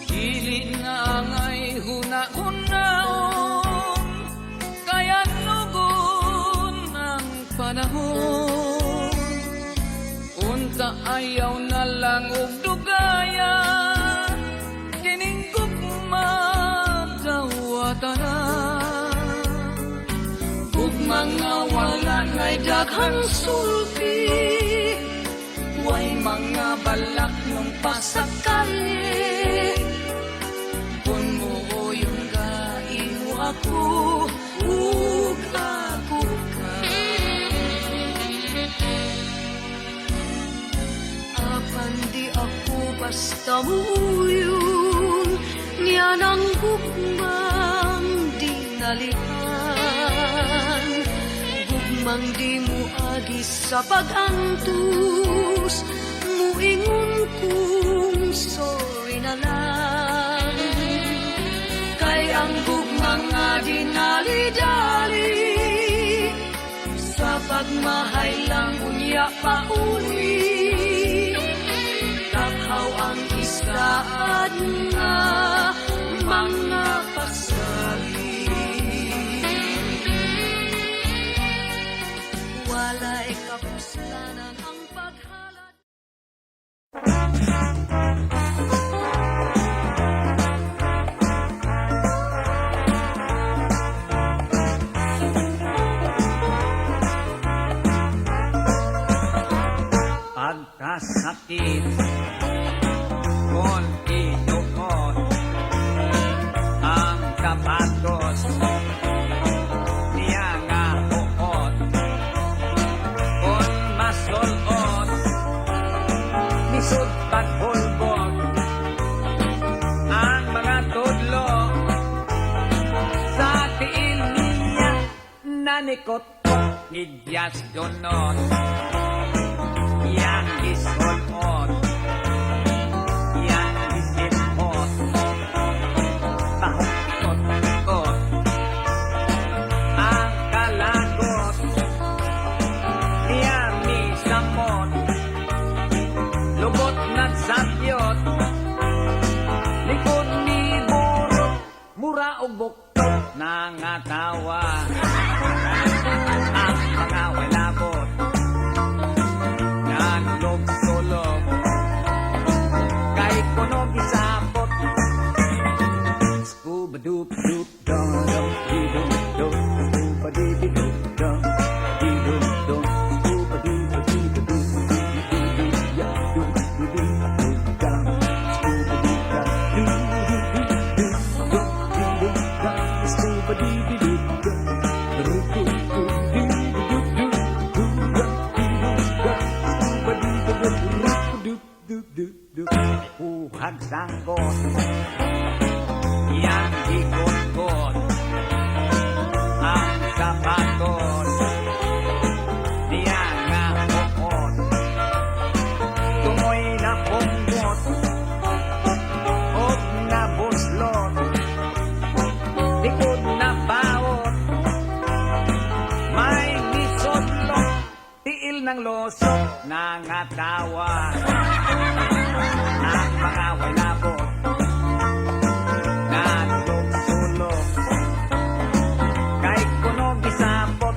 [SPEAKER 3] Dili nga ngay huna-hunaon kaya lugon ang panahon unta ayaw na lang og dugaya kining gugma dawatan na ug mga wala ngay daghang sulti way mga balak nung pasakali kung mo yung kaimo ako ug ako ka
[SPEAKER 6] apan di ako basta muyon niya ng gugmang di nalihan gugmang di mo agi sa pag-antus muingon kung sorry na lang kay ang gugmang nga dinali-dali sa pagmahay lang unya pauli takhaw ang isaad nga mga pasali walay kapuslanan ang paghalat
[SPEAKER 4] pagkasakit kung inuot ang kapatos niya nga uot kung masulot nisod paghulbog ang mga tudlo sa tiil niya nanikot idyas donon yang isulot yang isipot tahukot-kot ang kalagot yang isamot lubot nagsabyot likod ni buro mura og buktot nangatawa ang mga walabot sulog kay kuno gisapot scuba doop doop dum dum dum dum scuba dee dum dum dum dum scuba dee dum dum ya dum dum dum scuba dee dum scuba dee dum sanggot. Yang ikot-kot ang sapatos niya nga bukod. Tumoy na punggot o na buslot, likod na bawot, may nisodlot, tiil ng losok, nangatawa ang mga walabot, nalulog-sulog, kay kuno gisapot.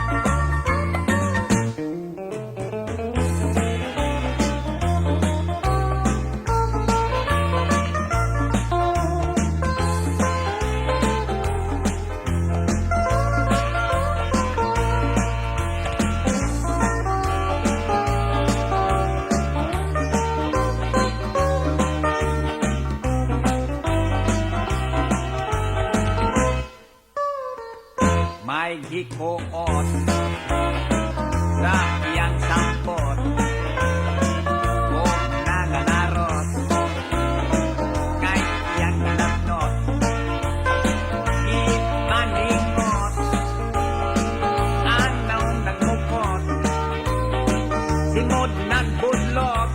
[SPEAKER 4] May gikuot sa iyang sampot o naganarot kay iyang ginapnot ipaningot anaw nagmukot simod nagbudlot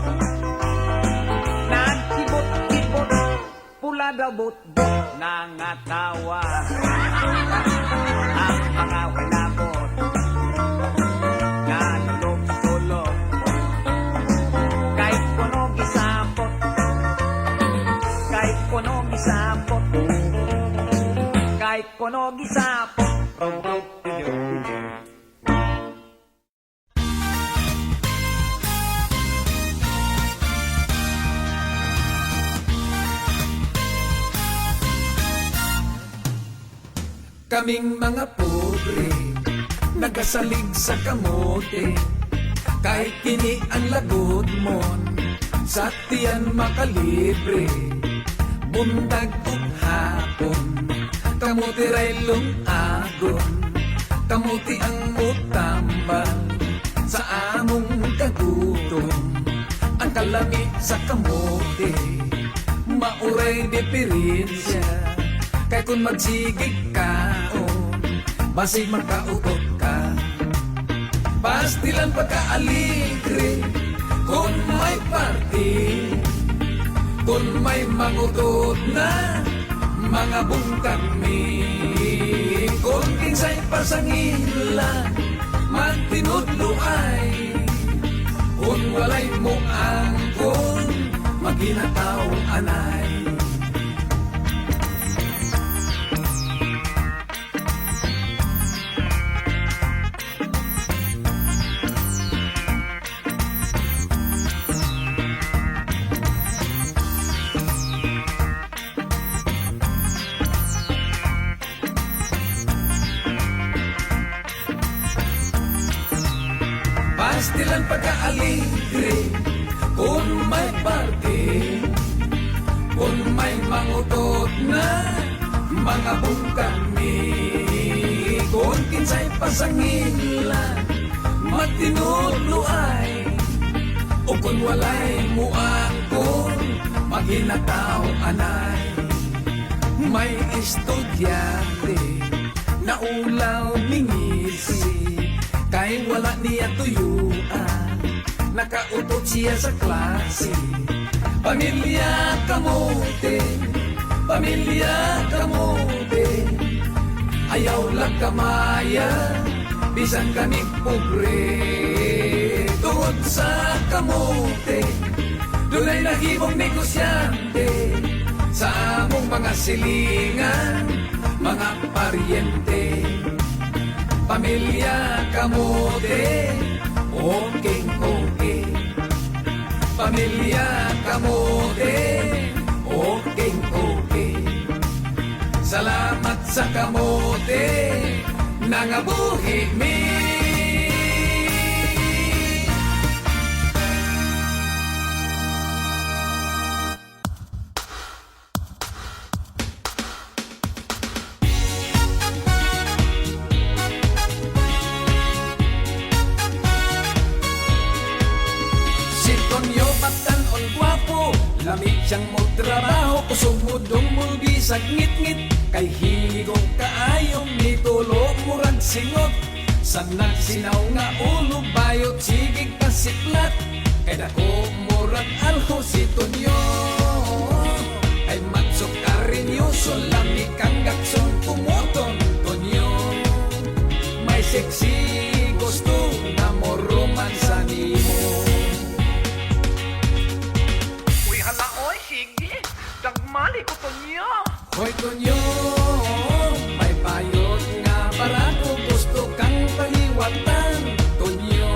[SPEAKER 4] nagkibot-kibot pula daw butbot nangatawa ang mga walabot, nalulog-sulog, kay kuno gisapot, kay kuno gisapot, kay kuno gisapot.
[SPEAKER 3] Kaming mga pobre, nagasalig sa kamote, kahit kini ang lagot mon, sa tiyan makalibre, bundag ug hapon, kamote ray lungagon, kamote ang mutambal, sa among kagutom, ang kalami sa kamote, mauray diferensya, kay kung magsigig ka, basig makautot ka. Pastilan pagkaaligre, kung may party, kung may mangutot na, mga bungkag mi. Kung kinsay pasangila, magtinudluay, kung walay mong angkon, maginataw anay. Pastilan pagkaaligre, kung may party, kung may mangutot na, mga bungkag mi. Kung kinsay pasangilan, magtinudluay, o kung walay muangkon, maghinataw anay. May estudyante na ulaw mingisi, kay wala niya tuyuan, nakautot siya sa klase. Pamilya kamote, pamilya kamote, ayaw lang kamaya, bisan kami pobre. Tungod sa kamote, dunay nahimong negosyante, sa among mga silingan, mga paryente. Pamilya kamote, okay. Pamilya kamote, okay. Salamat sa kamote, nangabuhi mi. Lamig siyang mo trabaho, kusog mo dumol bisag ngit-ngit. Kay higong kaayong nitulog murag singot. Sa nagsinaw nga ulo bayot sigig pasiklat. Kay dako murag alho si Tonyo. Ay matsok karinyoso lamig kang gaksong pumoton Tonyo. May sexy gusto na mo romansa nimo.
[SPEAKER 5] Uy, hala, oy, sige. Dagmali ko to niya.
[SPEAKER 3] Hoy Tonyo, may bayot nga barato gusto kang paliwatan Tonyo,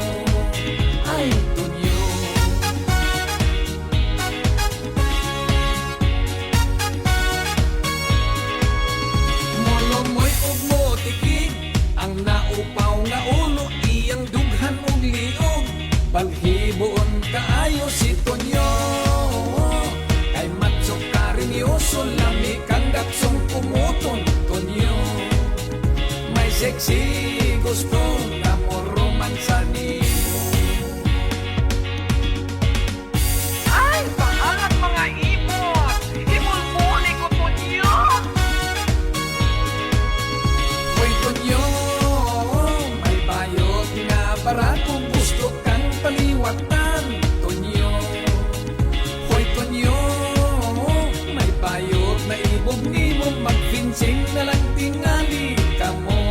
[SPEAKER 3] ay Tonyo. Molo mo'y ug mo tikig ang naupaw nga ulo iyang dughan ug liog. Balhiboon kaayo si Tonyo. Kay matsok karinyoso lami kang gaksong pumuton Tonyo. May sexy gusto na mo romansa nimo.
[SPEAKER 5] Ay, paangat mga ibot. Himulmuli ko to niya.
[SPEAKER 3] Hoy Tonyo, may bayot nga barato gusto kang paliwatan Tonyo. Hoy Tonyo, may bayot na ibog nimo magpinsing na lang tingali ka mo.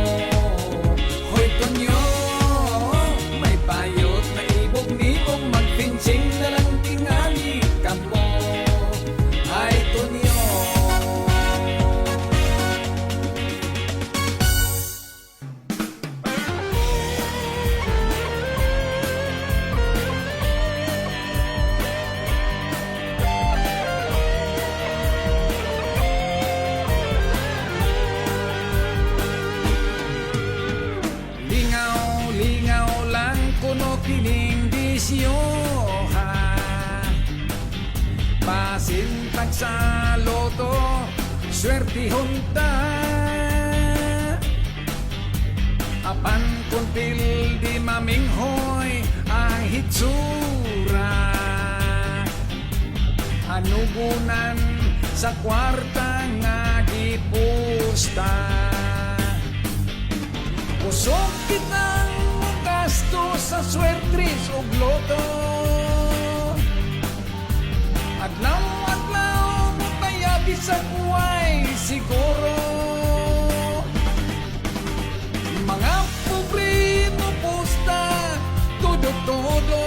[SPEAKER 3] Hoy Tonyo, may bayot na ibog nimo magpinsing na lang tingali ka mo. Ay Tonyo. Lingaw lang kuno kining disyoha. Pasintag sa loto, swerte hunta. Apan kuntil di maminghoy ang hitsura. Anugunan sa kwarta nga gipusta. Kusog kitang gasto sa swertres o gloto. Adlaw-adlaw mo kaya bisag buhay siguro. Mga pobre mo pusta, todo-todo.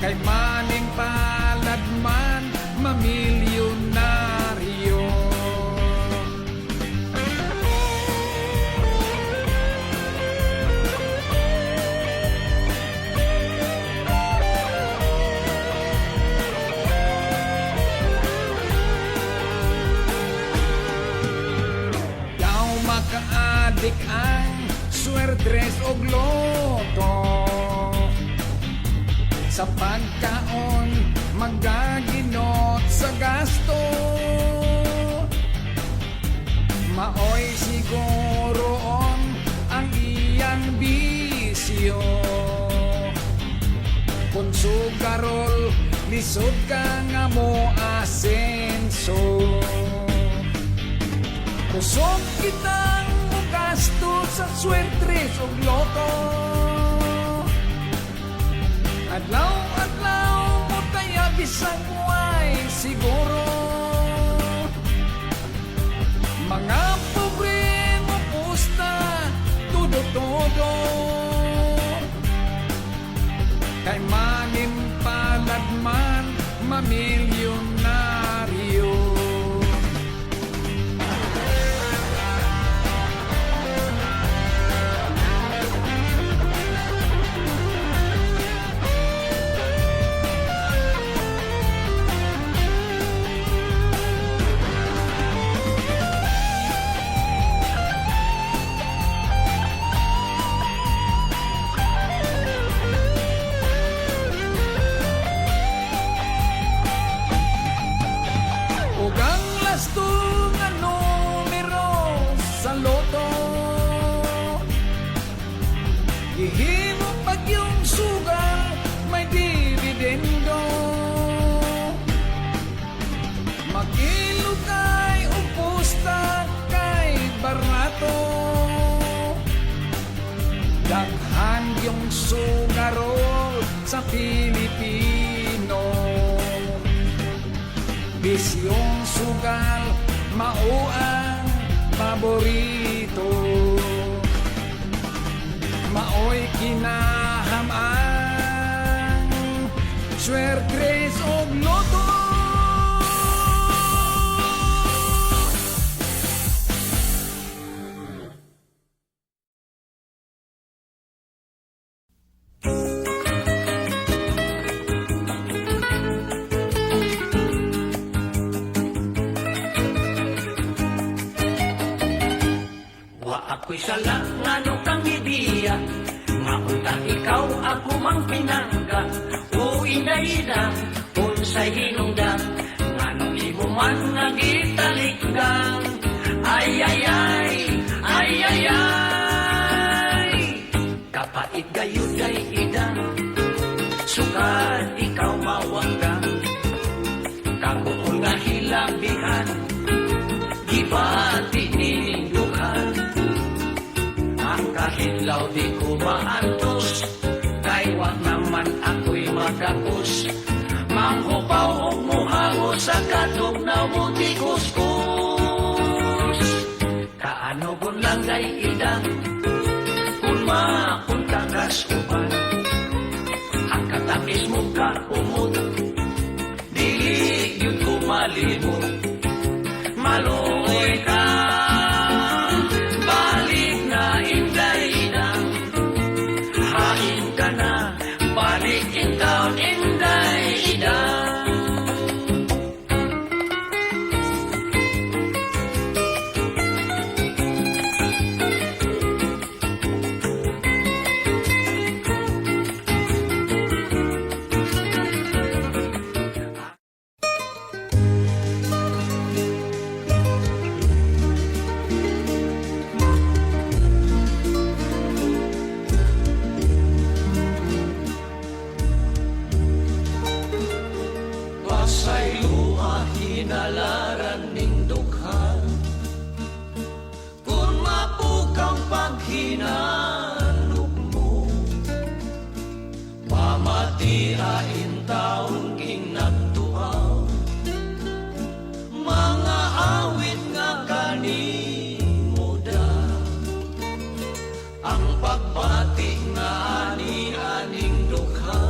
[SPEAKER 3] Kay maning palad man, mamilyonaryo. Makaadik ang swertres o gloto. Sa pagkaon magaginot sa gasto. Maoy siguro ang iyang bisyo. Kung sugarol lisod ka nga mo asenso. Kusog kitang gasto sa swertres o gloto. Adlaw-adlaw mo kaya bisang buhay siguro. Mga pobre mo pusta, todo-todo. Kay manim palad man, mamilyonaryo.
[SPEAKER 1] sa Pilipino. Bisyong sugal, mao ang paborito. Maoy kinahamang Swer, Grace o Loto.
[SPEAKER 7] Wa ako'y sala nga no kang ideya, nga unta ikaw ako mang pinangga. O inay-inang, unsay hinungdan, nga nung imo man nga gitalikgang. Ay, ay, ay, ay, ay, ay. Kapait gayud ay idang, sukad ikaw mawanggang. Kabuol nga hilabihan, gibati ninindukhan. Ang kahitlaw di ko maantos, kay wag naman ako'y magapos. Manghupaw o muhango sa katong na mo di kuskus. Kaano gun lang gay idang, kung mapunta kas uban. Ang katakis mo ka umot, dili yun ko malimot. Maluoy ka, balik na inday-idang. Hain ka na, balik in town inday-idang. Pasay luha hinalaran ning dukha, kung mapukang paghinanok mo, pamatiain taon king nagtuaw. Mga awit nga kanimuda, ang pagbati nga ani-aning dukha.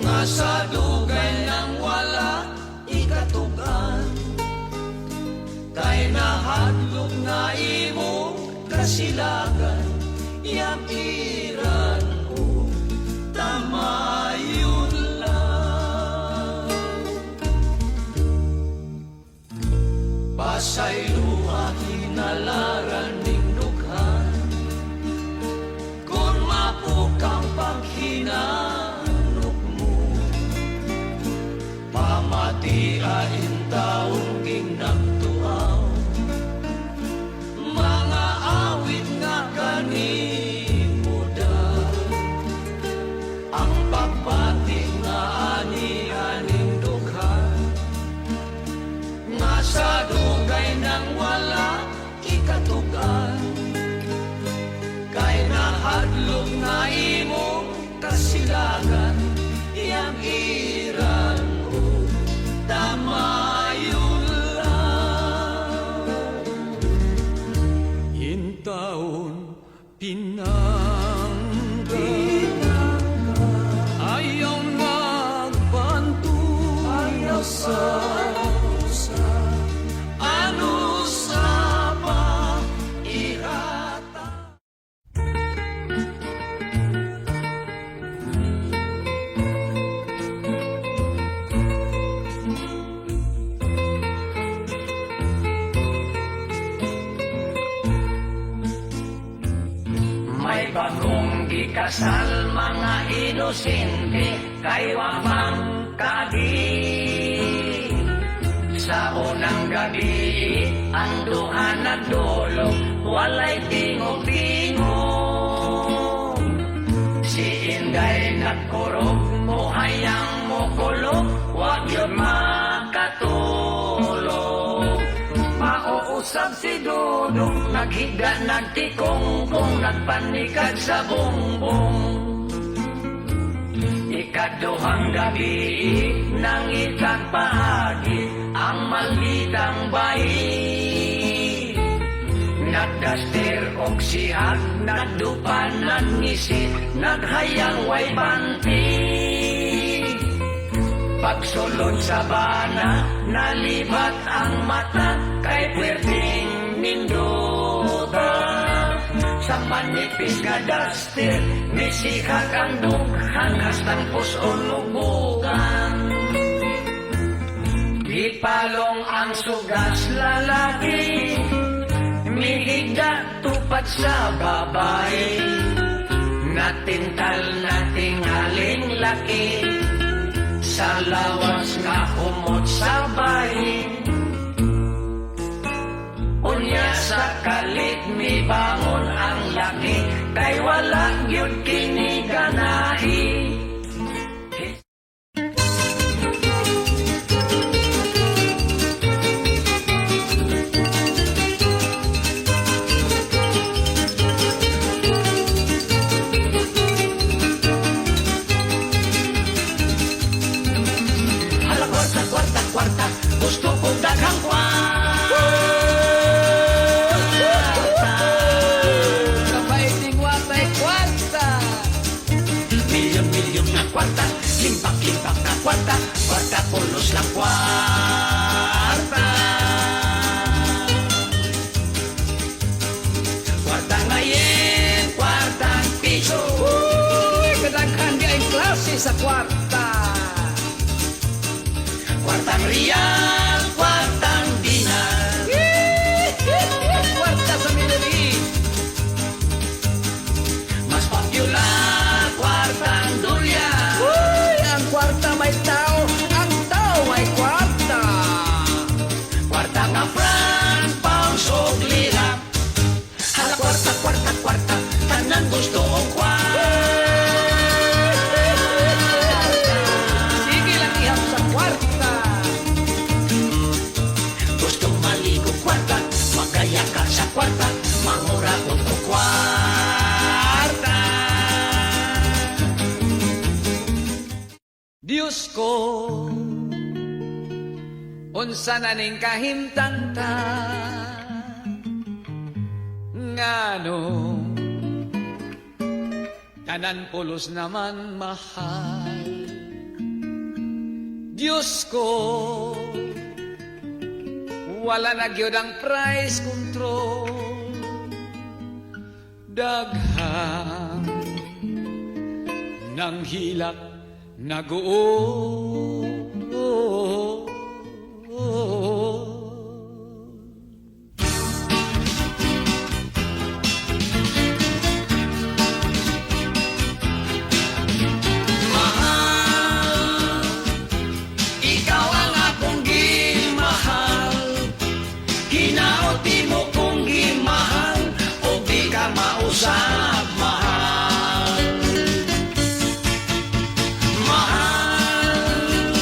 [SPEAKER 7] Nga sa dugay nang wala ikatugan, kay nahadlok nga imo kasilagan. Yakiran o tamayon lang. Pasay luha hinalaran ning dughan, kung mapukang paghinanok mo, pamatiain taon king nagtuaw. Mga awit nga kanimuda, ang pagbati nga ani-aning dughan. Nga sa dugay nang wala ikatugan, kay nahadlok nga imong kasilagan. Yang iran o tamayon lang.
[SPEAKER 1] Hintaon pinangga, ayaw nagbantu, ayaw sa ano sa pairata.
[SPEAKER 7] May bagong gikasal mga inosente, kay wamang kagi. Sa unang gabi, ang duha nagdulog, walay tingog-tingog. Si Inday nagkurog, buhayang mukulog, wag yun makatulog. Mauusap si Dudong, naghiga nagtikong, kung nagpanikad sa bongbong. Kaduhang gabi nang ikagpahagi ang malitang bayi. Nagdaster og sihag, nagdupan ng ngisi, naghayang way banti. Pagsulod sa bana, nalibat ang mata, kay pwerdeng ninduta. Sa manipis nga duster, misikak ang dughan, hastang puson lubugan. Ipalong ang sugas lalaki, mihigda tupad sa babae. Natintal nating haling laki, sa lawas nga humot sa bahin. Unya sa kalit mi bangon ang laki, kay wala gyud kini ganahi. Hala kwarta, kwarta, kwarta, gusto ko daghang kwarta.
[SPEAKER 3] Kapaiting watay kwarta.
[SPEAKER 7] Milyon-milyon na kwarta, limpak-limpak na kwarta, kwarta pulos lang kwarta. Kwarta ngayon, kwartang piso.
[SPEAKER 3] Uy, kadaghan di ay klase sa kwarta.
[SPEAKER 7] Kwartang riyal, kwartang dinar.
[SPEAKER 3] Kwarta sa Middle East.
[SPEAKER 7] Mas popular, kwartang dulyan.
[SPEAKER 3] Uy, ang kwarta may tao, ang tao may kwarta.
[SPEAKER 7] Kwarta nga franc, pounds o lira. Hala kwarta, kwarta, kwarta, tanan gusto o kwarta.
[SPEAKER 3] Sige lang ihap sa kwarta.
[SPEAKER 7] Gusto maligo kwarta, magaya ka sa kwarta, mangura ko to kwarta.
[SPEAKER 3] Diyos ko, unsa na ning kahimtangta, ngano, tanan pulos naman mahal. Diyos ko, wala na gyud ang price control, daghang nang hilak nag-uo.
[SPEAKER 7] Mahal, ikaw ang akong gimahal. Hinaoti mo kong gimahal, o di ka mausap, mahal. Mahal,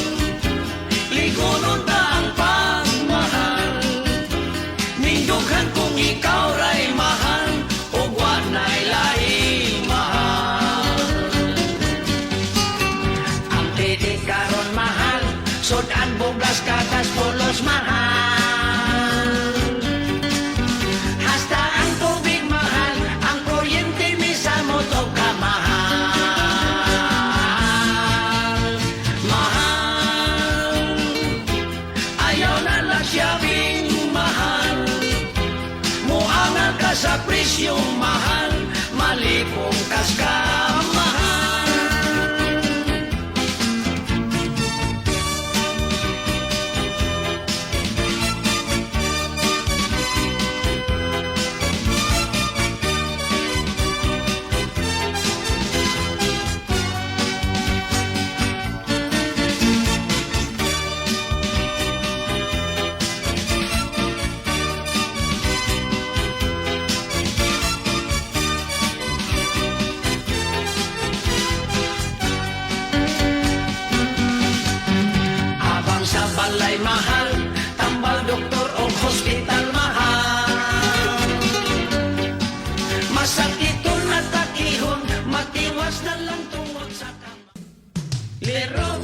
[SPEAKER 7] Lero,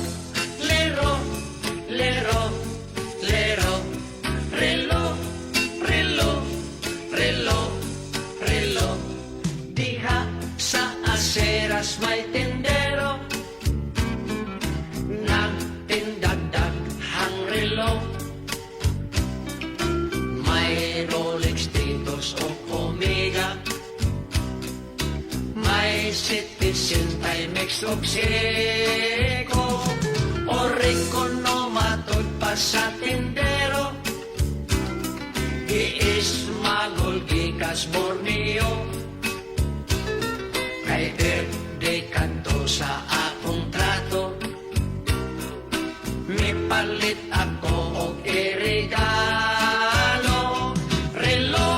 [SPEAKER 7] lero, lero, lero, relo, relo, relo, relo. Diha sa aseras may tendero, nagtindagdag hang relo. May Rolex Titos o Omega, may Citizen Timex o Seiko, o Ricono matod pa sa tindero. Iis magol gikas Borneo, kay birthday kanto sa akong trato. May palit ako og irregalo, relo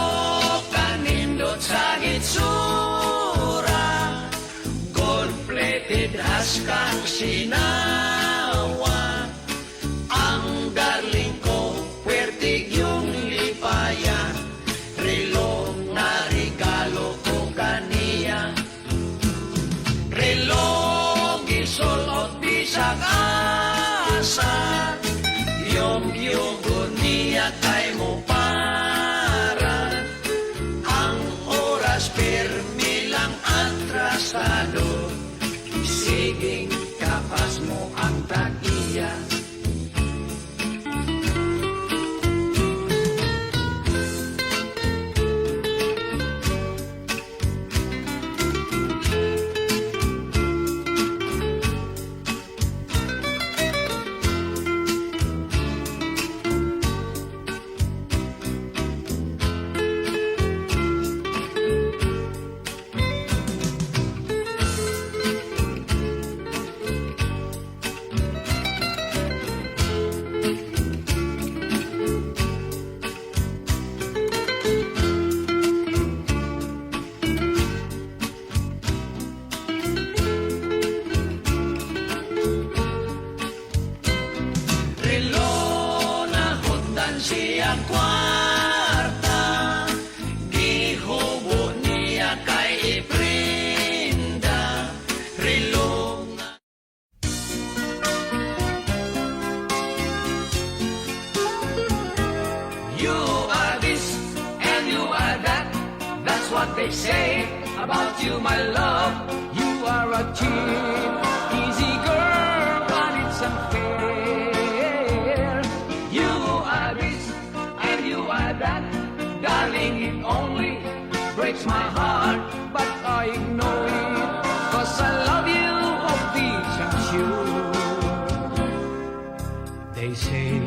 [SPEAKER 7] kanindot sa gitsura, gold-plated haskang sinawa. Ang darling ko, puwertig yung lipaya, relo nga regalo ko kaniya. Relo gisulot bisag asa, yung niya kay mo para. Ang oras permi lang atrasado, siging kapas mo ang tagiya. Relo na hutan siya kwarta, gihubo niya kay Iprinda. Relo nga you are this and you are that, that's what they say about you, my love. You are a cheap, easy girl, but it's unfair. You are this and you are that, darling, it only breaks my heart, but I ignore it, 'cause I love you, of this I'm sure. They say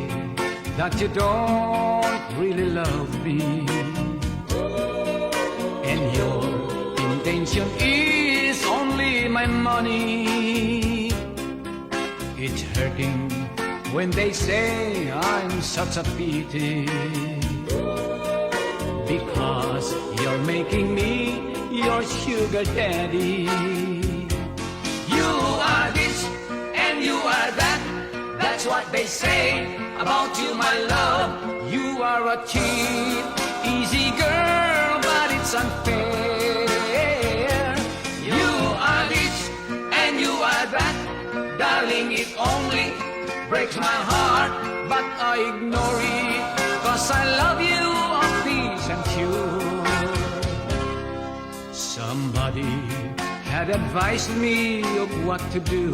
[SPEAKER 7] that you don't really love me, and your intention is only my money. It's hurting when they say I'm such a pity, because you're making me your sugar daddy. You are this and you are that, that's what they say about you, my love. You are a cheap, easy girl, but it's unfair. You are this and you are that, darling, it only breaks my heart, but I ignore it, 'cause I love you, of this I'm sure. Somebody had advised me of what to do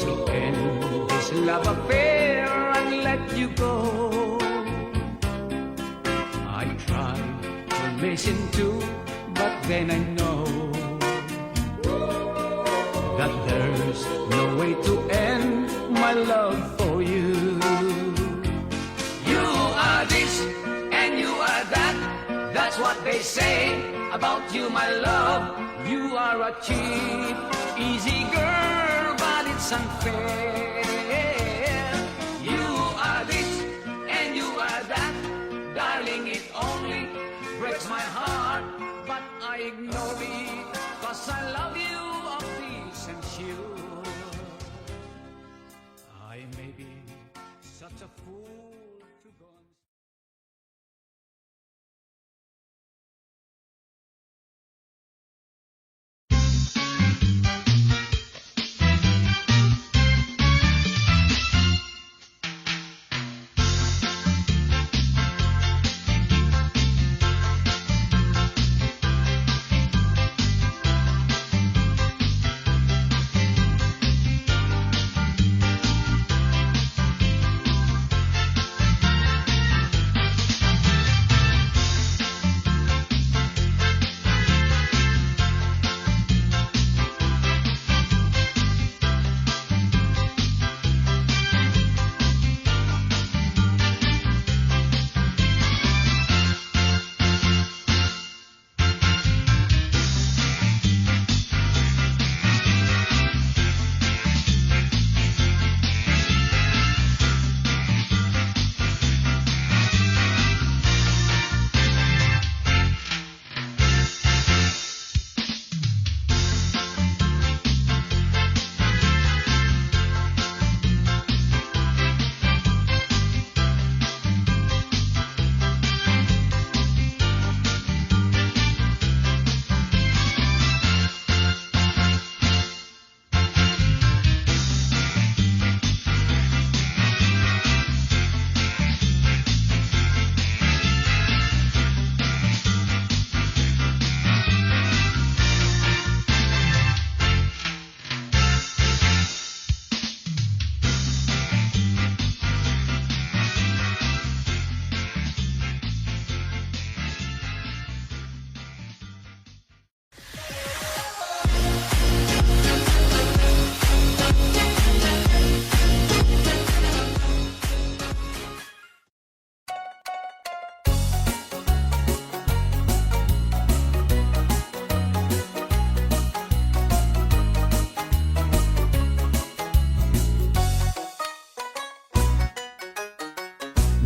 [SPEAKER 7] to end this love affair and let you go. I tried to listen to, but then I know that there's no way to end my love for you. You are this and you are that, that's what they say about you, my love. You are a cheap, easy girl, but it's unfair. You are this and you are that, darling, it only breaks my heart, but I ignore it, 'cause I love you, of this I'm sure. I may be such a fool to go on.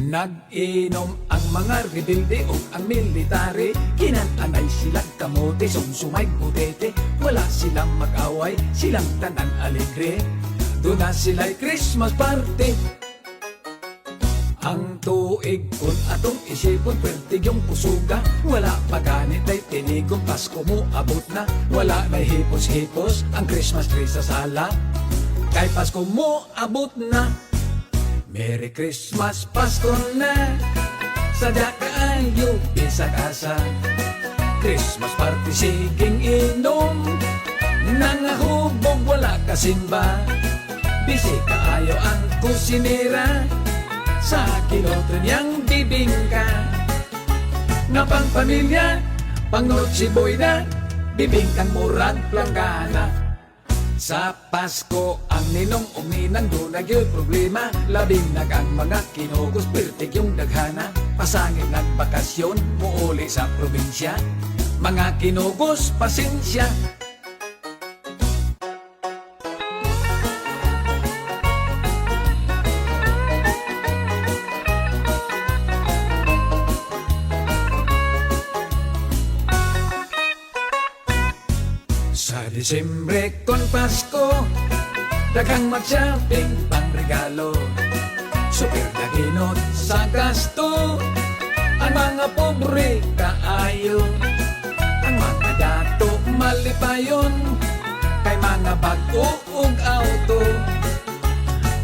[SPEAKER 3] Nag-inom ang mga rebelde o ang military, kinananay silang kamote, sumsumay butete, wala silang mag-away, silang tanan alegre, doon na sila'y Christmas party. Ang tuig kun atong isipon, pertig yung pusuga, wala paganit ay tinigong Pasko mo abot na, wala na hipos-hipos ang Christmas tree sa sala, kay Pasko mo abot na. Merry Christmas, Pasko na, sadya kaayo, bisag asa. Christmas party, siging inom, nangahubog, wala kasimba. Bisi kaayo ang kusinera, sa kinotren niyang bibingka. Nga pang pamilya, pang Noche Buena, bibingkang murag planggana. Sa Pasko, ang ninong o ninang doon nagyo'y problema, labing ang mga kinugos, pertig yung daghana, pasangin nagbakasyon, muuli sa probinsya, mga kinugos, pasensya. Sa Disyembre kon Pasko, daghang mag-shopping pang regalo, super daginot sa gasto, ang mga pobre kaayo, ang mga dato malipayon, kay mga bago ug auto,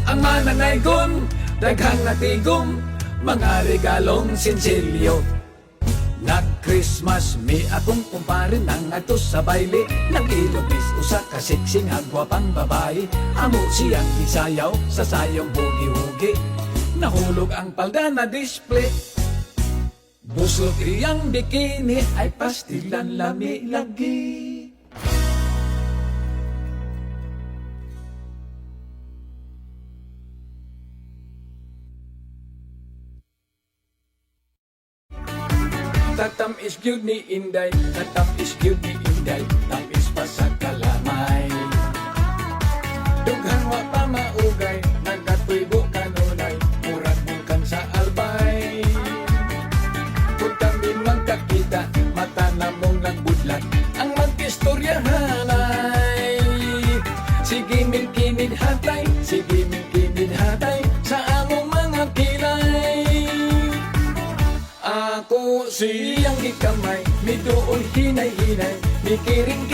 [SPEAKER 3] ang mananaygon daghang natigom, mga regalong sinsilyo. Nag-Christmas, mi akong kumpare nang ato sa baile, nang ilubis usa ka sexy nga gwapang babae, amo siyang gisayaw sa sayong hugi-hugi, nahulog ang palda na display. Busog iyang bikini ay pastilan lami lagi. Tatam is good ni Inday, tatam is good ni Inday, tamis pa sa kalamay. Dughan wa pa maugay, nagkatuibo kanunay, murag bulkan sa albay. Kung kami magkakita, mata na mong nagbudlat, ang mag-istoryahanay. Sige mingkinid hatay, sige mingkinid hatay, sa among mga kilay. Ako siyang gikamay, midoon hinay-hinay, mikiring